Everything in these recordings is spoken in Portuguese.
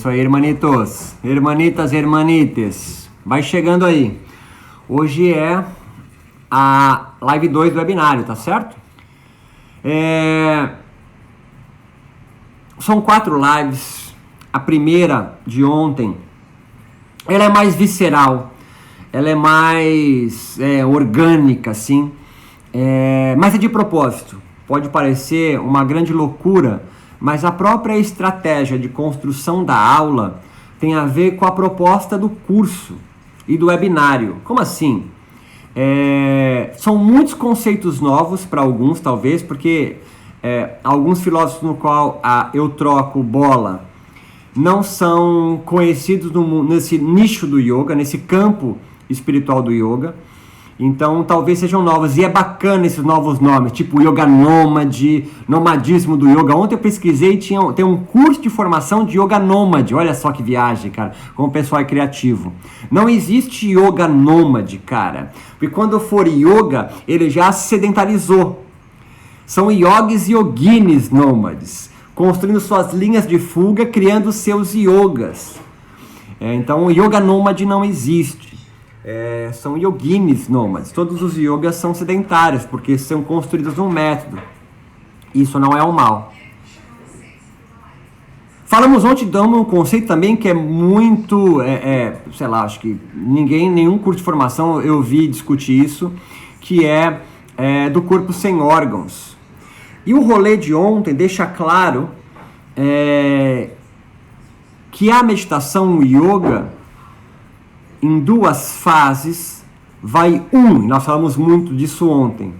Isso aí, hermanitos, hermanitas, hermanites. Vai chegando aí. Hoje é a live 2 do webinário, tá certo? São 4 lives. A primeira de ontem, ela é mais visceral, ela é mais orgânica, assim, mas é de propósito. Pode parecer uma grande loucura, mas a própria estratégia de construção da aula tem a ver com a proposta do curso e do webinário. Como assim? São muitos conceitos novos para alguns, talvez, porque alguns filósofos no qual eu troco bola não são conhecidos nesse nicho do yoga, nesse campo espiritual do yoga. Então, talvez sejam novos. E é bacana esses novos nomes, tipo Yoga Nômade, nomadismo do yoga. Ontem eu pesquisei e tem um curso de formação de Yoga Nômade. Olha só que viagem, cara, como o pessoal é criativo. Não existe Yoga Nômade, cara. Porque quando for yoga, ele já se sedentarizou. São yogis e yoginis nômades, construindo suas linhas de fuga, criando seus yogas. Então, o Yoga Nômade não existe. São yoginis nômades. Todos os yogas são sedentários, porque são construídos num método. Isso não é um mal. Falamos ontem de um conceito também que é muito, sei lá, acho que nenhum curso de formação eu vi discutir isso, que é do corpo sem órgãos. E o rolê de ontem deixa claro que a meditação, o yoga, em 2 fases, nós falamos muito disso ontem,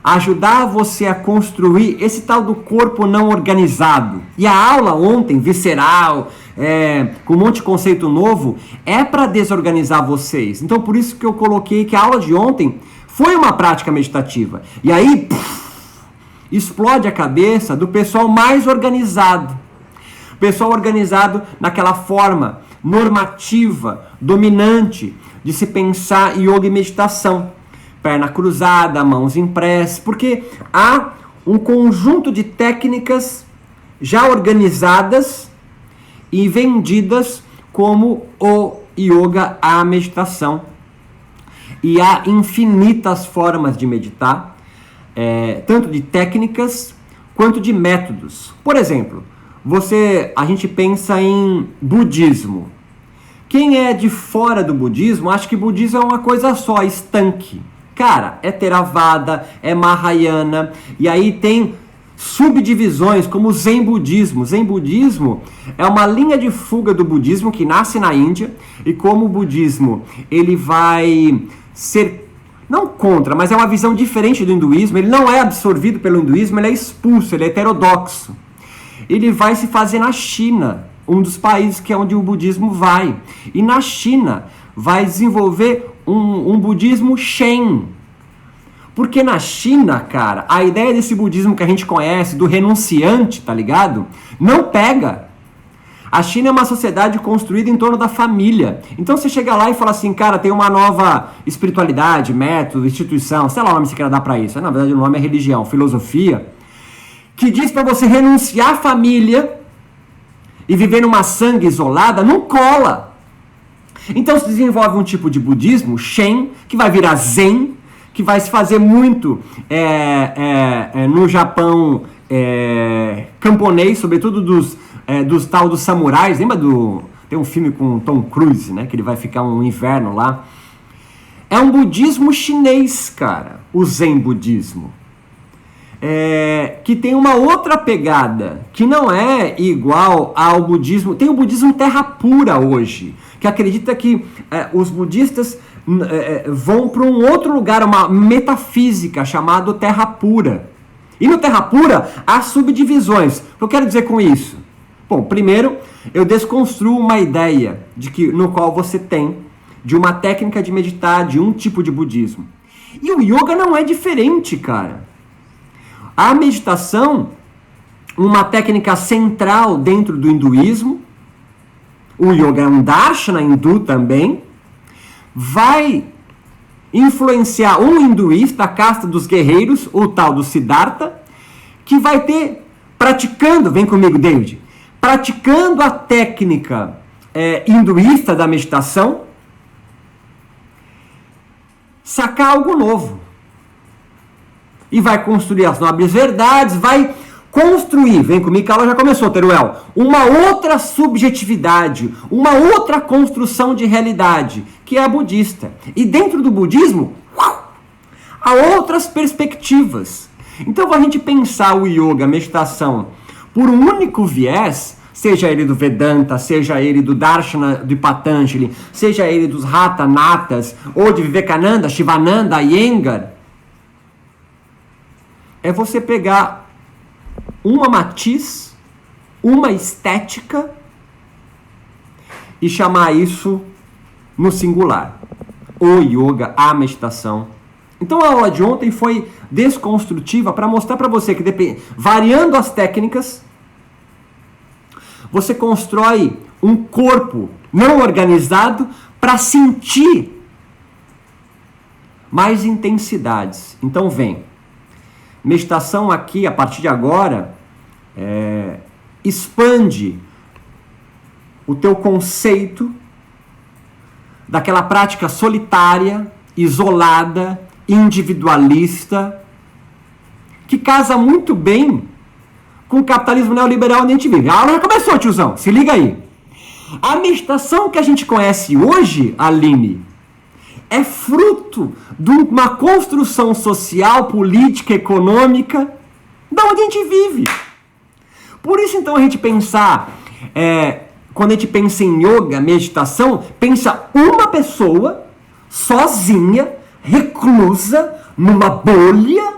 ajudar você a construir esse tal do corpo não organizado. E a aula ontem, visceral, com um monte de conceito novo, é para desorganizar vocês. Então, por isso que eu coloquei que a aula de ontem foi uma prática meditativa. E aí, explode a cabeça do pessoal mais organizado. Pessoal organizado naquela forma normativa, dominante, de se pensar yoga e meditação. Perna cruzada, mãos em prece, porque há um conjunto de técnicas já organizadas e vendidas como o yoga, a meditação. E há infinitas formas de meditar, tanto de técnicas quanto de métodos. Por exemplo, a gente pensa em budismo. Quem é de fora do budismo acha que budismo é uma coisa só, estanque. Cara, é Theravada, é Mahayana, e aí tem subdivisões como o Zen budismo. Zen budismo é uma linha de fuga do budismo que nasce na Índia, e como o budismo ele vai ser, não contra, mas é uma visão diferente do hinduísmo, ele não é absorvido pelo hinduísmo, ele é expulso, ele é heterodoxo. Ele vai se fazer na China, um dos países que é onde o budismo vai. E na China vai desenvolver um budismo Shen. Porque na China, cara, a ideia desse budismo que a gente conhece, do renunciante, tá ligado? Não pega. A China é uma sociedade construída em torno da família. Então você chega lá e fala assim, cara, tem uma nova espiritualidade, método, instituição, sei lá o nome que você quer dar pra isso. Na verdade o nome é religião, filosofia, que diz para você renunciar à família e viver numa sangue isolada, não cola. Então se desenvolve um tipo de budismo, Shen, que vai virar Zen, que vai se fazer muito no Japão camponês, sobretudo dos tal dos samurais. Lembra tem um filme com Tom Cruise, né, que ele vai ficar um inverno lá. É um budismo chinês, cara, o Zen budismo. Que tem uma outra pegada, que não é igual ao budismo. Tem o budismo terra pura hoje, que acredita que os budistas vão para um outro lugar, uma metafísica chamada terra pura. E no terra pura há subdivisões. O que eu quero dizer com isso? Bom, primeiro eu desconstruo uma ideia no qual você tem de uma técnica de meditar, de um tipo de budismo. E o yoga não é diferente, cara. A meditação, uma técnica central dentro do hinduísmo, o yoga é um darshana hindu também, vai influenciar um hinduísta, a casta dos guerreiros, o tal do Siddhartha, que vai ter, praticando, vem comigo, David, praticando a técnica hinduísta da meditação, sacar algo novo. E vai construir as nobres verdades, vai construir, vem comigo que a aula já começou, Teruel, uma outra subjetividade, uma outra construção de realidade, que é a budista. E dentro do budismo, há outras perspectivas. Então, a gente pensar o yoga, a meditação, por um único viés, seja ele do Vedanta, seja ele do Darshana de Patanjali, seja ele dos Hatha Natas, ou de Vivekananda, Shivananda, Iyengar, é você pegar uma matiz, uma estética e chamar isso no singular. O yoga, a meditação. Então a aula de ontem foi desconstrutiva para mostrar para você que variando as técnicas, você constrói um corpo não organizado para sentir mais intensidades. Então vem. Meditação aqui, a partir de agora, expande o teu conceito daquela prática solitária, isolada, individualista, que casa muito bem com o capitalismo neoliberal onde a gente vive. A aula já começou, tiozão, se liga aí. A meditação que a gente conhece hoje, Aline, é fruto de uma construção social, política, econômica, da onde a gente vive. Por isso, então, a gente pensar, quando a gente pensa em yoga, meditação, pensa uma pessoa, sozinha, reclusa, numa bolha,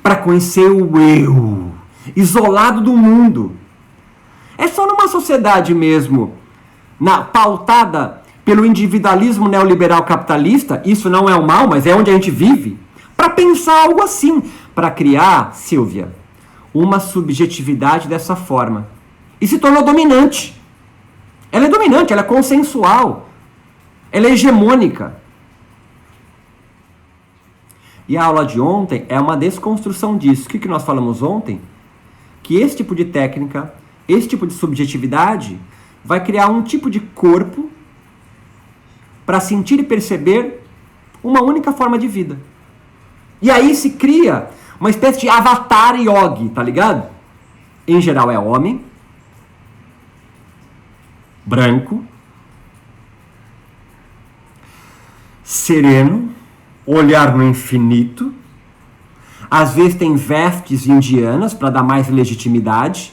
para conhecer o eu, isolado do mundo. É só numa sociedade mesmo, pautada pelo individualismo neoliberal capitalista, isso não é o mal, mas é onde a gente vive, para pensar algo assim, para criar, Silvia, uma subjetividade dessa forma. E se tornou dominante. Ela é dominante, ela é consensual, ela é hegemônica. E a aula de ontem é uma desconstrução disso. O que nós falamos ontem? Que esse tipo de técnica, esse tipo de subjetividade, vai criar um tipo de corpo para sentir e perceber uma única forma de vida. E aí se cria uma espécie de avatar yogi, tá ligado? Em geral é homem, branco, sereno, olhar no infinito, às vezes tem vestes indianas para dar mais legitimidade,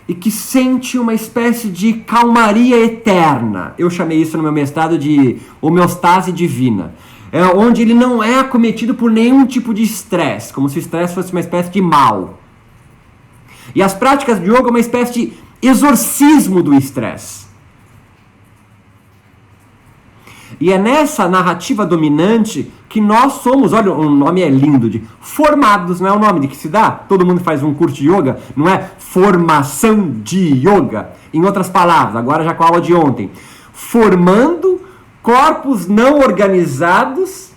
e que sente uma espécie de calmaria eterna. Eu chamei isso no meu mestrado de homeostase divina, onde ele não é acometido por nenhum tipo de estresse, como se o estresse fosse uma espécie de mal. E as práticas de yoga é uma espécie de exorcismo do estresse. E é nessa narrativa dominante que nós somos, olha, o nome é lindo, de formados, não é o nome de que se dá? Todo mundo faz um curso de yoga, não é formação de yoga. Em outras palavras, agora já com a aula de ontem, formando corpos não organizados,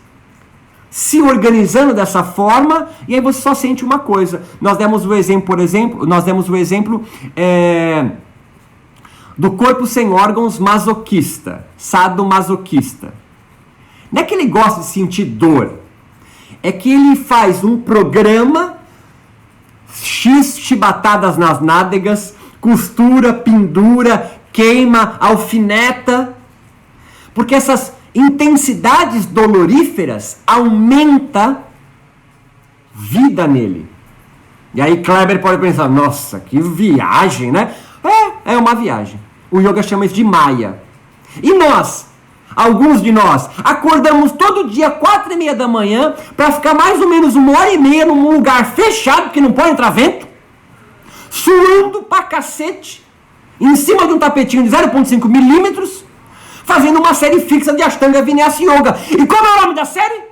se organizando dessa forma, e aí você só sente uma coisa. Nós demos o exemplo, por exemplo, do corpo sem órgãos masoquista, sadomasoquista. Não é que ele gosta de sentir dor, é que ele faz um programa, X chibatadas nas nádegas, costura, pendura, queima, alfineta, porque essas intensidades doloríferas aumentam vida nele. E aí Kleber pode pensar, nossa, que viagem, né? É uma viagem. O yoga chama isso de Maya. E nós, alguns de nós, acordamos todo dia 4:30 da manhã para ficar mais ou menos 1h30 num lugar fechado, que não pode entrar vento, suando pra cacete, em cima de um tapetinho de 0,5 milímetros, fazendo uma série fixa de Ashtanga Vinyasa Yoga. E qual é o nome da série?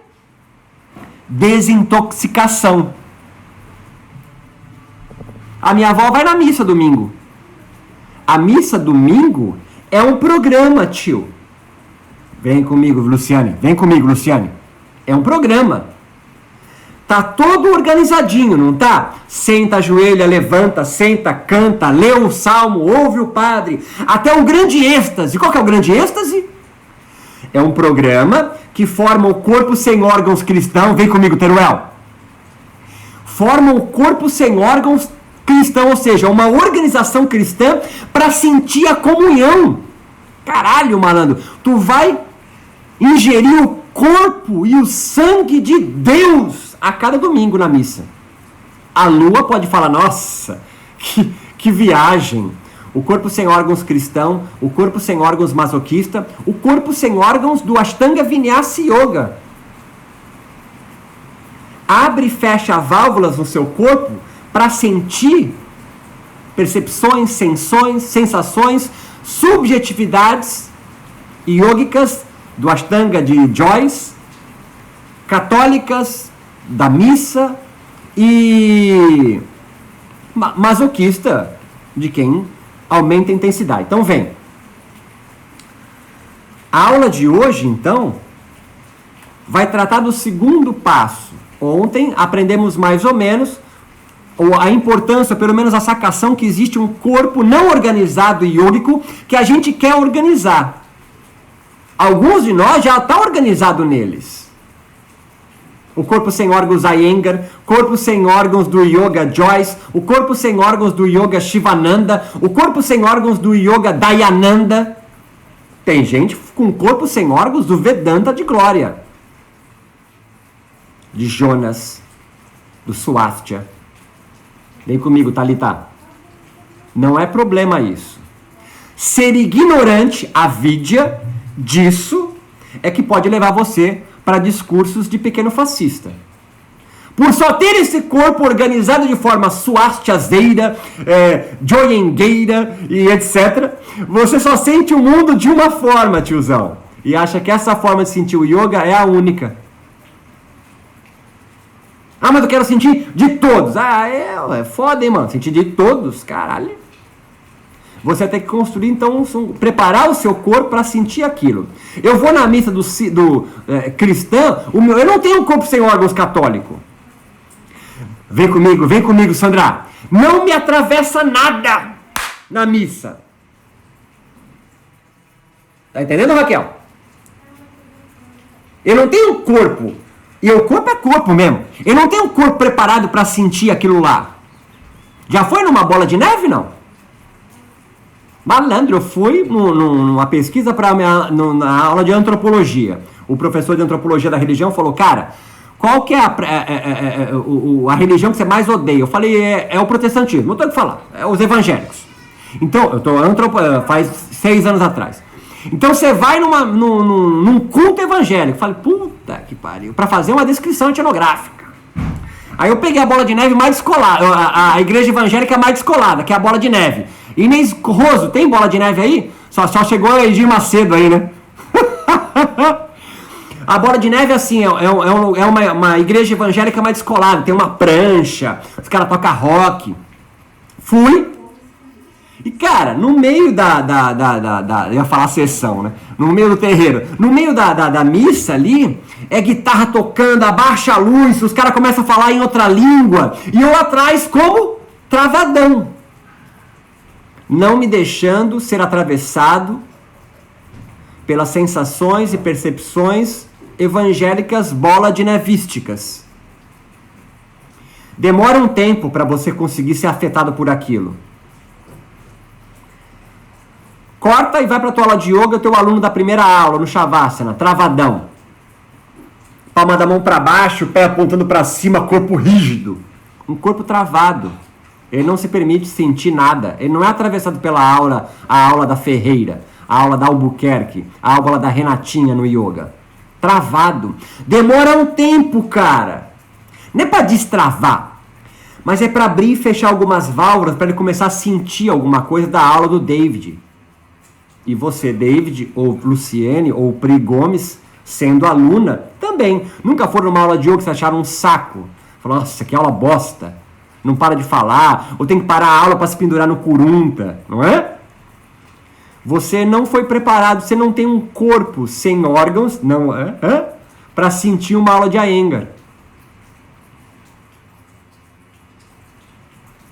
Desintoxicação. A minha avó vai na missa domingo. A missa domingo é um programa, tio. Vem comigo, Luciane. Vem comigo, Luciane. É um programa. Tá todo organizadinho, não tá? Senta, ajoelha, levanta, senta, canta, lê o salmo, ouve o padre, até um grande êxtase. Qual que é o grande êxtase? É um programa que forma o corpo sem ôrgãos cristão. Vem comigo, Teruel. Forma o corpo sem órgãos cristão, ou seja, uma organização cristã para sentir a comunhão. Caralho, malandro, tu vai ingerir o corpo e o sangue de Deus a cada domingo na missa. A lua pode falar, nossa, que viagem. O corpo sem órgãos cristão, o corpo sem órgãos masoquista, o corpo sem órgãos do Ashtanga Vinyasa Yoga. Abre e fecha válvulas no seu corpo para sentir percepções, sensações, subjetividades yogicas do Ashtanga de Joyce, católicas da missa e masoquista de quem aumenta a intensidade. Então vem. A aula de hoje, então, vai tratar do segundo passo. Ontem aprendemos mais ou menos a importância, pelo menos a sacação, que existe um corpo não organizado e yógico que a gente quer organizar. Alguns de nós já está organizado neles. O corpo sem órgãos Iyengar, corpo sem órgãos do Yoga Joyce, o corpo sem órgãos do Yoga Shivananda, o corpo sem órgãos do Yoga Dayananda. Tem gente com corpo sem órgãos do Vedanta de Glória. De Jonas, do Swastika. Vem comigo, Thalita. Não é problema isso. Ser ignorante, avidya, disso é que pode levar você para discursos de pequeno fascista. Por só ter esse corpo organizado de forma swastiazeira, joyengueira e etc., você só sente o mundo de uma forma, tiozão. E acha que essa forma de sentir o yoga é a única. Ah, mas eu quero sentir de todos. Ah, é foda, hein, mano? Sentir de todos, caralho. Você tem que construir, então, preparar o seu corpo para sentir aquilo. Eu vou na missa do cristã, eu não tenho um corpo sem órgãos católico. Vem comigo, Sandra. Não me atravessa nada na missa. Tá entendendo, Raquel? Eu não tenho um corpo. E o corpo é corpo mesmo. Eu não tenho um corpo preparado para sentir aquilo lá. Já foi numa bola de neve, não? Malandro, eu fui numa pesquisa na aula de antropologia. O professor de antropologia da religião falou, cara, qual que é a religião que você mais odeia? Eu falei, é o protestantismo. Não tenho o que falar, é os evangélicos. Então, eu tô faz 6 anos atrás. Então você vai num culto evangélico. Falei, puta que pariu, pra fazer uma descrição etnográfica. Aí eu peguei a bola de neve mais descolada, a igreja evangélica mais descolada, que é a bola de neve. Inês Roso, tem bola de neve aí? Só chegou a Edir Macedo aí, né? A bola de neve, assim, é uma igreja evangélica mais descolada. Tem uma prancha, os caras tocam rock. Fui. E, cara, no meio eu ia falar sessão, né? No meio do terreiro. No meio da missa ali, é guitarra tocando, abaixa a luz, os caras começam a falar em outra língua. E eu atrás como travadão. Não me deixando ser atravessado pelas sensações e percepções evangélicas bola de nevísticas. Demora um tempo para você conseguir ser afetado por aquilo. Corta e vai para a tua aula de yoga, teu aluno da primeira aula, no Shavasana, travadão. Palma da mão para baixo, pé apontando para cima, corpo rígido. Um corpo travado. Ele não se permite sentir nada. Ele não é atravessado pela aula, a aula da Ferreira, a aula da Albuquerque, a aula da Renatinha no yoga. Travado. Demora um tempo, cara. Não é para destravar, mas é para abrir e fechar algumas válvulas para ele começar a sentir alguma coisa da aula do David. E você, David, ou Luciene, ou Pri Gomes, sendo aluna, também. Nunca foram numa aula de yoga que vocês acharam um saco. Falaram, nossa, que aula bosta. Não para de falar, ou tem que parar a aula para se pendurar no curunta, não é? Você não foi preparado, você não tem um corpo sem órgãos, não é? Para sentir uma aula de Iyengar.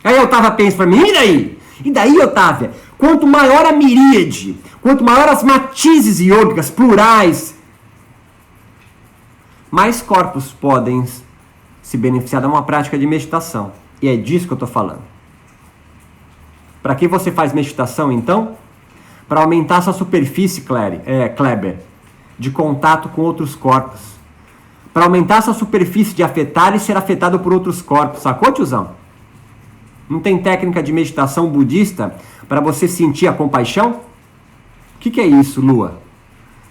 Aí Otávia pensa para mim, e daí? E daí, Otávia? Quanto maior a miríade, quanto maior as matizes iógicas, plurais, mais corpos podem se beneficiar de uma prática de meditação. E é disso que eu estou falando. Para que você faz meditação, então? Para aumentar sua superfície, Kleber, de contato com outros corpos. Para aumentar sua superfície de afetar e ser afetado por outros corpos. Sacou, tiozão? Não tem técnica de meditação budista para você sentir a compaixão? O que é isso, Lua?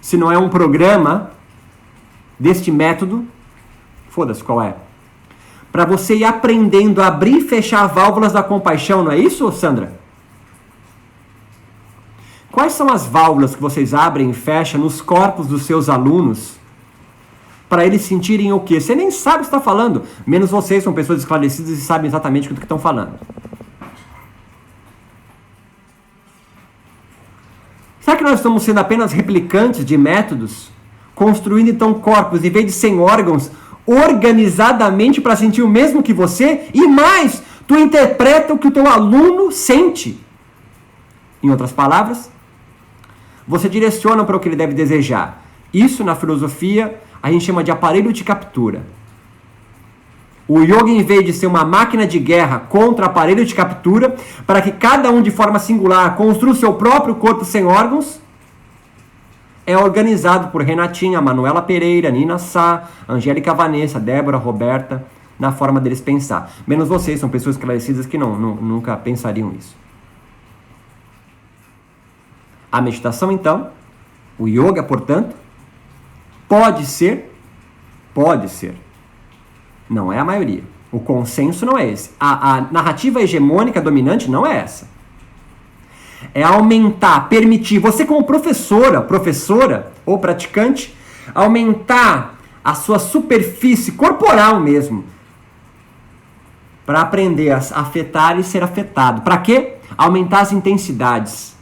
Se não é um programa deste método, foda-se qual é, para você ir aprendendo a abrir e fechar válvulas da compaixão, não é isso, Sandra? Quais são as válvulas que vocês abrem e fecham nos corpos dos seus alunos para eles sentirem o quê? Você nem sabe o que está falando, menos vocês são pessoas esclarecidas e sabem exatamente o que estão falando. Será que nós estamos sendo apenas replicantes de métodos? Construindo então corpos, em vez de 100 órgãos, organizadamente para sentir o mesmo que você? E mais, tu interpreta o que o teu aluno sente. Em outras palavras, você direciona para o que ele deve desejar. Isso, na filosofia, a gente chama de aparelho de captura. O yoga, em vez de ser uma máquina de guerra contra aparelho de captura, para que cada um de forma singular construa o seu próprio corpo sem órgãos, é organizado por Renatinha, Manuela Pereira, Nina Sá, Angélica Vanessa, Débora, Roberta, na forma deles pensar. Menos vocês, são pessoas esclarecidas que nunca pensariam isso. A meditação, então, o yoga, portanto, pode ser, não é a maioria. O consenso não é esse. A narrativa hegemônica dominante não é essa. É aumentar, permitir, você como professora ou praticante, aumentar a sua superfície corporal mesmo, para aprender a afetar e ser afetado. Para quê? Aumentar as intensidades,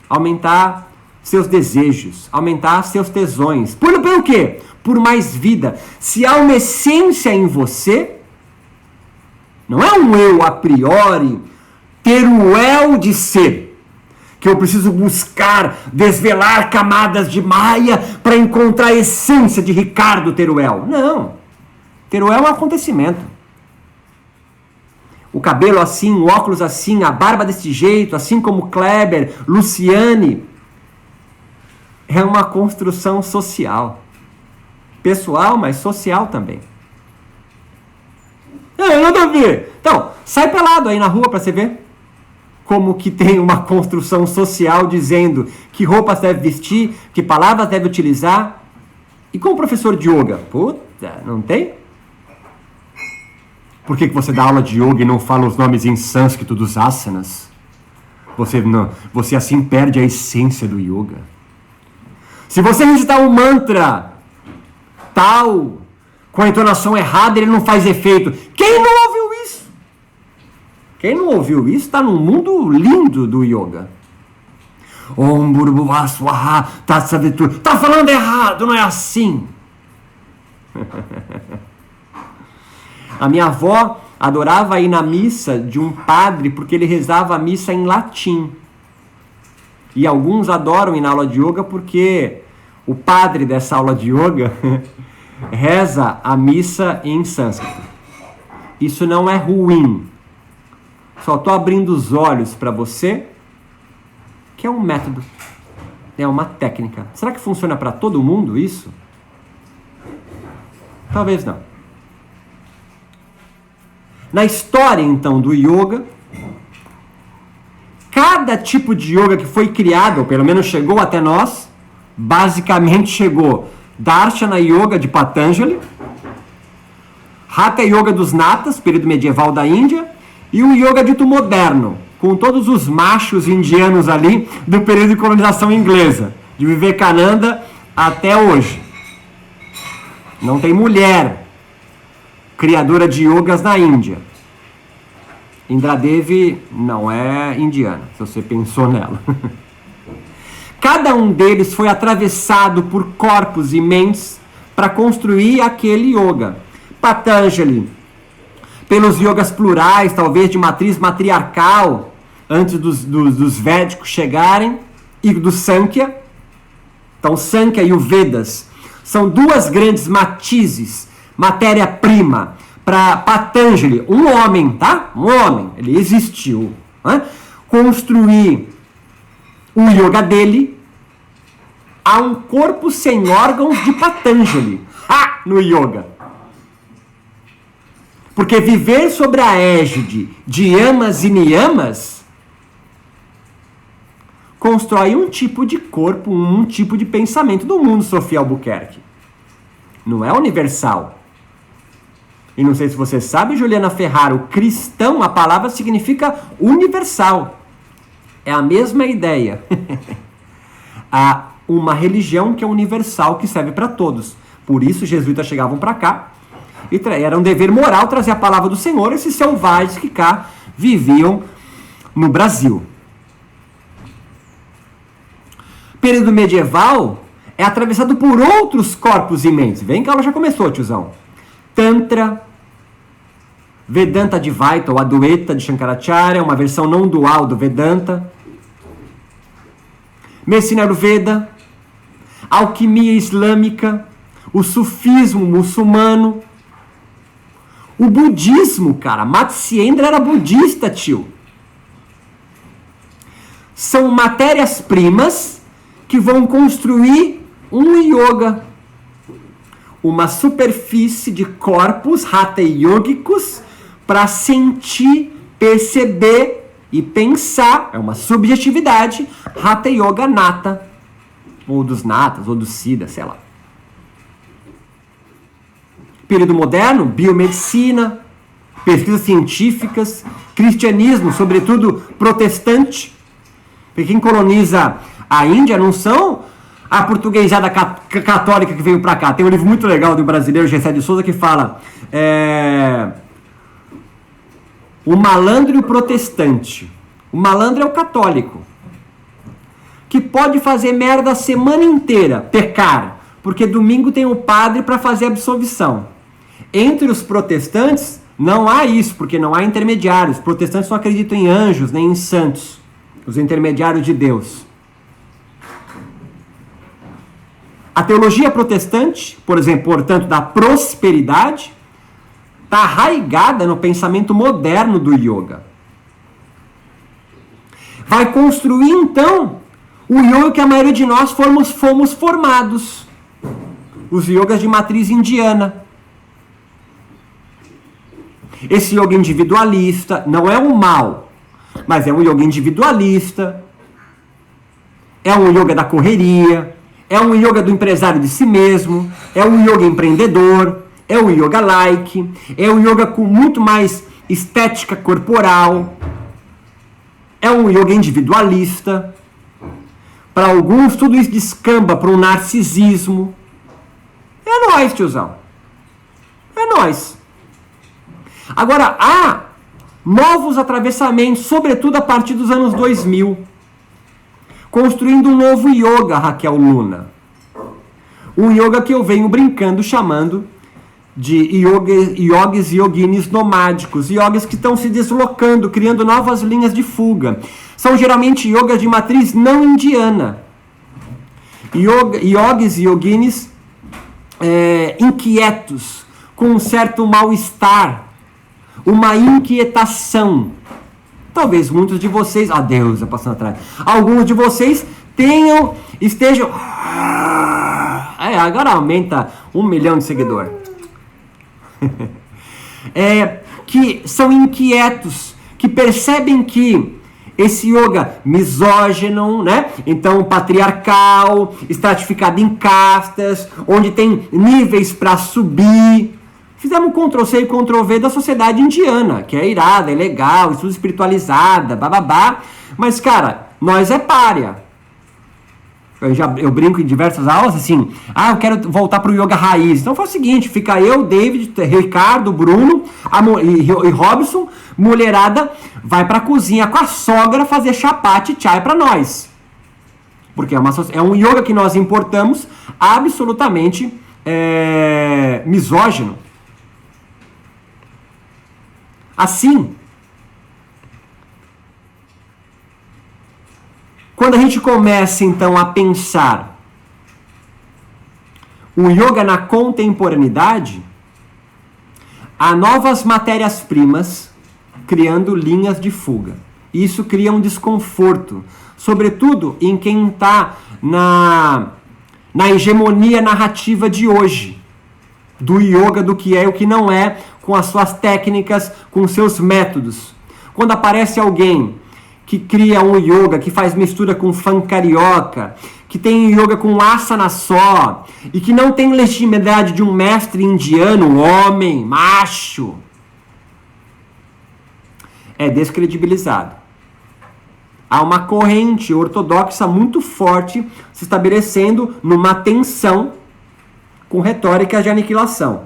aumentar seus desejos, aumentar seus tesões. Pelo quê? Por mais vida. Se há uma essência em você, não é um eu a priori, ter o eu de ser, que eu preciso buscar, desvelar camadas de Maia para encontrar a essência de Ricardo Teruel. Não. Teruel é um acontecimento. O cabelo assim, o óculos assim, a barba desse jeito, assim como Kleber, Luciane, é uma construção social. Pessoal, mas social também. Nada a ver. Então, sai pelado aí na rua para você ver como que tem uma construção social dizendo que roupas deve vestir, que palavras deve utilizar. E como professor de yoga? Puta, não tem? Por que você dá aula de yoga e não fala os nomes em sânscrito dos asanas? Você assim perde a essência do yoga. Se você recitar um mantra tal, com a entonação errada, ele não faz efeito. Quem não ouviu isso? Quem não ouviu isso está num mundo lindo do yoga. Om Burbuva Swaha Tatsavitur. Tá falando errado, não é assim. A minha avó adorava ir na missa de um padre porque ele rezava a missa em latim. E alguns adoram ir na aula de yoga porque o padre dessa aula de yoga reza a missa em sânscrito. Isso não é ruim. Só estou abrindo os olhos para você que é um método, é uma técnica. Será que funciona para todo mundo isso? Talvez não. Na história, então, do yoga, cada tipo de yoga que foi criado, ou pelo menos chegou até nós, basicamente chegou Darshana Yoga de Patanjali, Hatha Yoga dos Natas, período medieval da Índia, e o yoga dito moderno, com todos os machos indianos ali do período de colonização inglesa, de Vivekananda até hoje. Não tem mulher criadora de yogas na Índia. Indra Devi não é indiana, se você pensou nela. Cada um deles foi atravessado por corpos e mentes para construir aquele yoga. Patanjali pelos yogas plurais, talvez de matriz matriarcal, antes dos Védicos chegarem, e do Sankhya. Então, Sankhya e o Vedas são duas grandes matizes, matéria-prima, para Patanjali, um homem, tá? Um homem, ele existiu. Né? Construir o yoga dele a um corpo sem órgãos de Patanjali, no yoga. Porque viver sobre a égide de yamas e niyamas constrói um tipo de corpo, um tipo de pensamento do mundo, Sofia Albuquerque. Não é universal. E não sei se você sabe, Juliana Ferraro, cristão, a palavra significa universal. É a mesma ideia. Há uma religião que é universal, que serve para todos. Por isso, os jesuítas chegavam para cá. E era um dever moral trazer a palavra do Senhor, esses selvagens que cá viviam no Brasil. Período medieval é atravessado por outros corpos imensos. Vem que a aula já começou, tiozão. Tantra, Vedanta Advaita, ou Adwaita de Shankaracharya, uma versão não dual do Vedanta. Medicina Ayurveda, alquimia islâmica, o sufismo muçulmano, o budismo, cara. Matsyendra era budista, tio. São matérias-primas que vão construir um yoga. Uma superfície de corpos hatha-yogicos para sentir, perceber e pensar. É uma subjetividade hatha yoga nata. Ou dos natas, ou dos siddhas, sei lá. Período moderno, biomedicina, pesquisas científicas, cristianismo, sobretudo protestante. Porque quem coloniza a Índia não são a portuguesada católica que veio para cá. Tem um livro muito legal do brasileiro Gessé de Souza que fala o malandro e o protestante. O malandro é o católico, que pode fazer merda a semana inteira, pecar, porque domingo tem o padre para fazer absolvição. Entre os protestantes não há isso, porque não há intermediários. Os protestantes não acreditam em anjos nem em santos, os intermediários de Deus. A teologia protestante, por exemplo, portanto, da prosperidade, está arraigada no pensamento moderno do yoga. Vai construir, então, o yoga que a maioria de nós fomos formados. Os yogas de matriz indiana. Esse yoga individualista não é um mal, mas é um yoga individualista. É um yoga da correria. É um yoga do empresário de si mesmo, é um yoga empreendedor, é um yoga like, é um yoga com muito mais estética corporal, é um yoga individualista. Para alguns, tudo isso descamba para um narcisismo. É nóis, tiozão. É nóis. Agora, há novos atravessamentos, sobretudo a partir dos anos 2000. Construindo um novo yoga, Raquel Luna. Um yoga que eu venho brincando, chamando de yogis e yoginis nomádicos. Yogis que estão se deslocando, criando novas linhas de fuga. São geralmente yogas de matriz não indiana. Yogis e yoginis inquietos, com um certo mal-estar, uma inquietação. Talvez muitos de vocês... Ah, Deus, passando atrás. Alguns de vocês estejam... agora aumenta 1 milhão de seguidores. Que são inquietos, que percebem que esse yoga misógino, né? Então, patriarcal, estratificado em castas, onde tem níveis para subir... Fizemos um Ctrl-C e Ctrl-V da sociedade indiana, que é irada, é legal, tudo espiritualizada, bababá. Mas, cara, nós é pária. Eu brinco em diversas aulas assim, eu quero voltar pro yoga raiz. Então faz o seguinte, fica eu, David, Ricardo, Bruno e Robson, mulherada, vai pra cozinha com a sogra fazer chapate e chai pra nós. Porque é um yoga que nós importamos absolutamente misógino. assim. Quando a gente começa, então, a pensar o yoga na contemporaneidade, há novas matérias-primas criando linhas de fuga. Isso cria um desconforto, sobretudo em quem está na hegemonia narrativa de hoje, do yoga, do que é e o que não é, com as suas técnicas, com seus métodos. Quando aparece alguém que cria um yoga, que faz mistura com funk carioca, que tem yoga com asana só, e que não tem legitimidade de um mestre indiano, homem, macho, é descredibilizado. Há uma corrente ortodoxa muito forte se estabelecendo numa tensão com retóricas de aniquilação.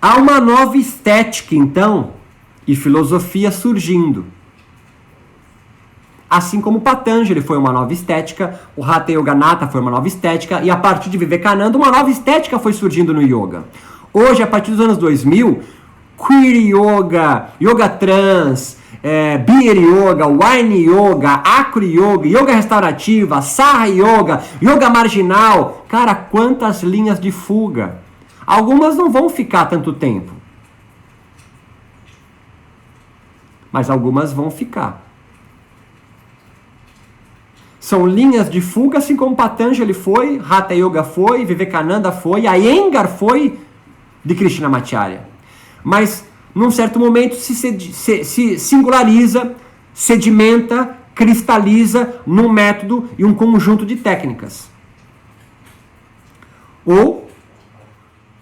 Há uma nova estética, então, e filosofia surgindo. Assim como Patanjali foi uma nova estética, o Hatha Yoganatha foi uma nova estética, e a partir de Vivekananda, uma nova estética foi surgindo no yoga. Hoje, a partir dos anos 2000, Queer Yoga, Yoga Trans, Beer Yoga, Wine Yoga, Acro Yoga, Yoga Restaurativa, Saha Yoga, Yoga Marginal. Cara, quantas linhas de fuga. Algumas não vão ficar tanto tempo, mas algumas vão ficar. São linhas de fuga, assim como Patanjali foi, Hatha Yoga foi, Vivekananda foi, Iyengar foi, de Krishnamacharya. Mas, num certo momento, se singulariza, sedimenta, cristaliza num método e um conjunto de técnicas. Ou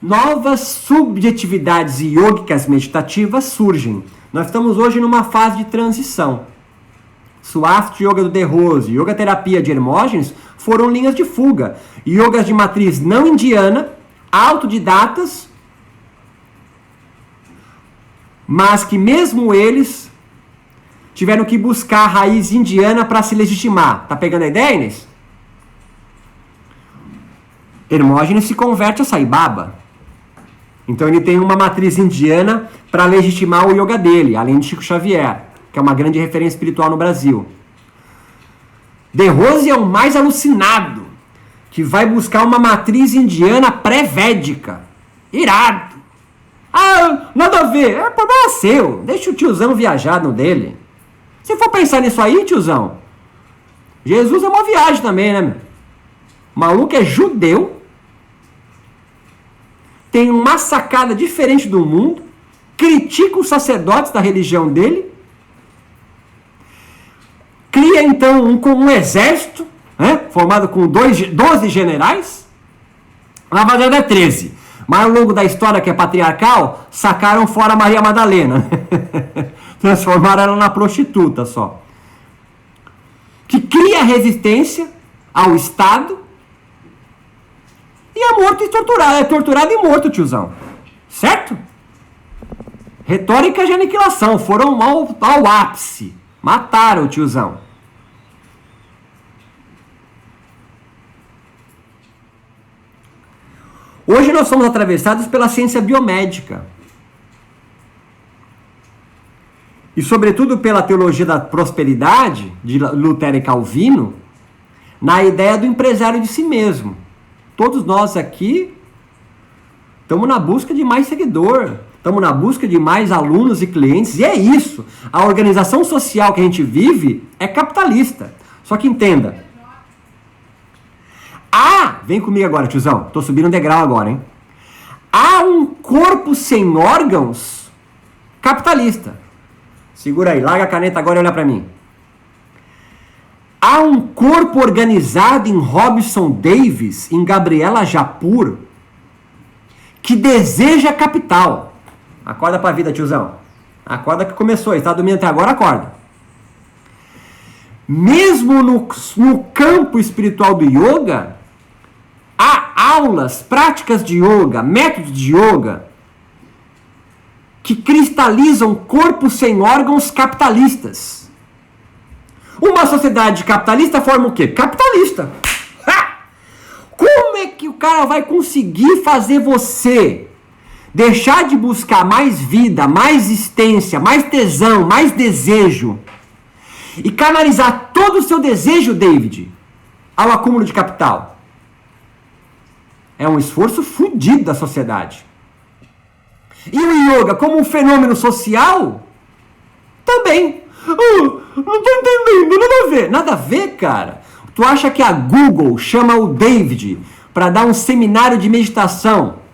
novas subjetividades yogicas meditativas surgem. Nós estamos hoje numa fase de transição. Swastika Yoga do De Rose, Yoga Terapia de Hermógenes foram linhas de fuga. Yogas de matriz não indiana, autodidatas, mas que mesmo eles tiveram que buscar a raiz indiana para se legitimar. Tá pegando a ideia, Inês? Hermógenes se converte a Sai Baba. Então ele tem uma matriz indiana para legitimar o yoga dele, além de Chico Xavier, que é uma grande referência espiritual no Brasil. De Rose é o mais alucinado, que vai buscar uma matriz indiana pré-védica. Irado. Ah, nada a ver. É problema seu. Deixa o tiozão viajar no dele. Se for pensar nisso aí, tiozão, Jesus é uma viagem também, né, meu? O maluco é judeu, tem uma sacada diferente do mundo, critica os sacerdotes da religião dele, cria então um exército, né, formado com 12 generais, na verdade é 13, mas ao longo da história, que é patriarcal, sacaram fora Maria Madalena, transformaram ela na prostituta só, que cria resistência ao Estado, e é morto e torturado. É torturado e morto, tiozão. Certo? Retórica de aniquilação. Foram ao ápice. Mataram o tiozão. Hoje nós somos atravessados pela ciência biomédica. E sobretudo pela teologia da prosperidade, de Lutero e Calvino, na ideia do empresário de si mesmo. Todos nós aqui estamos na busca de mais seguidor, estamos na busca de mais alunos e clientes, e é isso. A organização social que a gente vive é capitalista. Só que entenda. Vem comigo agora, tiozão. Estou subindo um degrau agora, hein? Há um corpo sem órgãos capitalista. Segura aí, larga a caneta agora e olha para mim. Há um corpo organizado em Robson Davis, em Gabriela Japur, que deseja capital. Acorda pra vida, tiozão. Acorda que começou, está dormindo até agora, acorda. Mesmo no campo espiritual do yoga, há aulas, práticas de yoga, métodos de yoga, que cristalizam corpos sem órgãos capitalistas. Uma sociedade capitalista forma o quê? Capitalista. Ha! Como é que o cara vai conseguir fazer você deixar de buscar mais vida, mais existência, mais tesão, mais desejo, e canalizar todo o seu desejo, David, ao acúmulo de capital, é um esforço fudido da sociedade. E o yoga, como um fenômeno social, também. Não tô entendendo, nada a ver. Nada a ver, cara. Tu acha que a Google chama o David para dar um seminário de meditação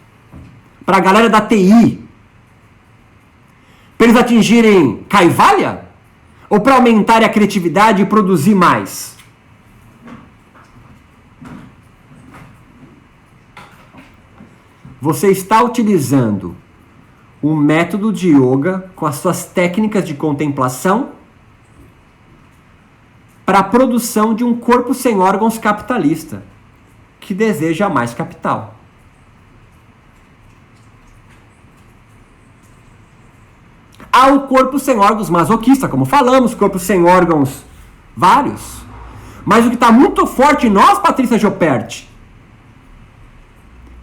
para a galera da TI, para eles atingirem Kaivalya? Ou para aumentar a criatividade e produzir mais? Você está utilizando o método de yoga com as suas técnicas de contemplação para a produção de um corpo sem órgãos capitalista, que deseja mais capital. Há o corpo sem órgãos masoquista, como falamos, corpo sem órgãos vários. Mas o que está muito forte em nós, Patrícia Gioperti,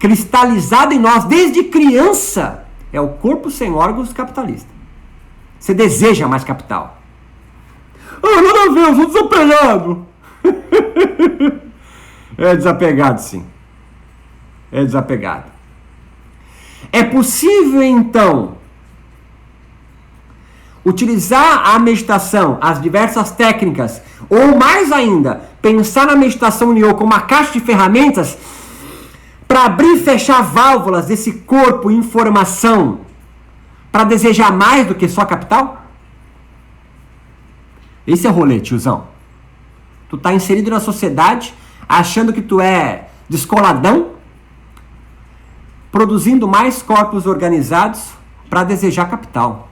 cristalizado em nós desde criança, é o corpo sem órgãos capitalista. Você deseja mais capital. Nada a ver, eu sou desapegado. É desapegado, sim. É desapegado. É possível, então, utilizar a meditação, as diversas técnicas, ou mais ainda, pensar na meditação Nyo como uma caixa de ferramentas para abrir e fechar válvulas desse corpo em formação para desejar mais do que só capital? Esse é o rolê, tiozão. Tu tá inserido na sociedade, achando que tu é descoladão, produzindo mais corpos organizados para desejar capital.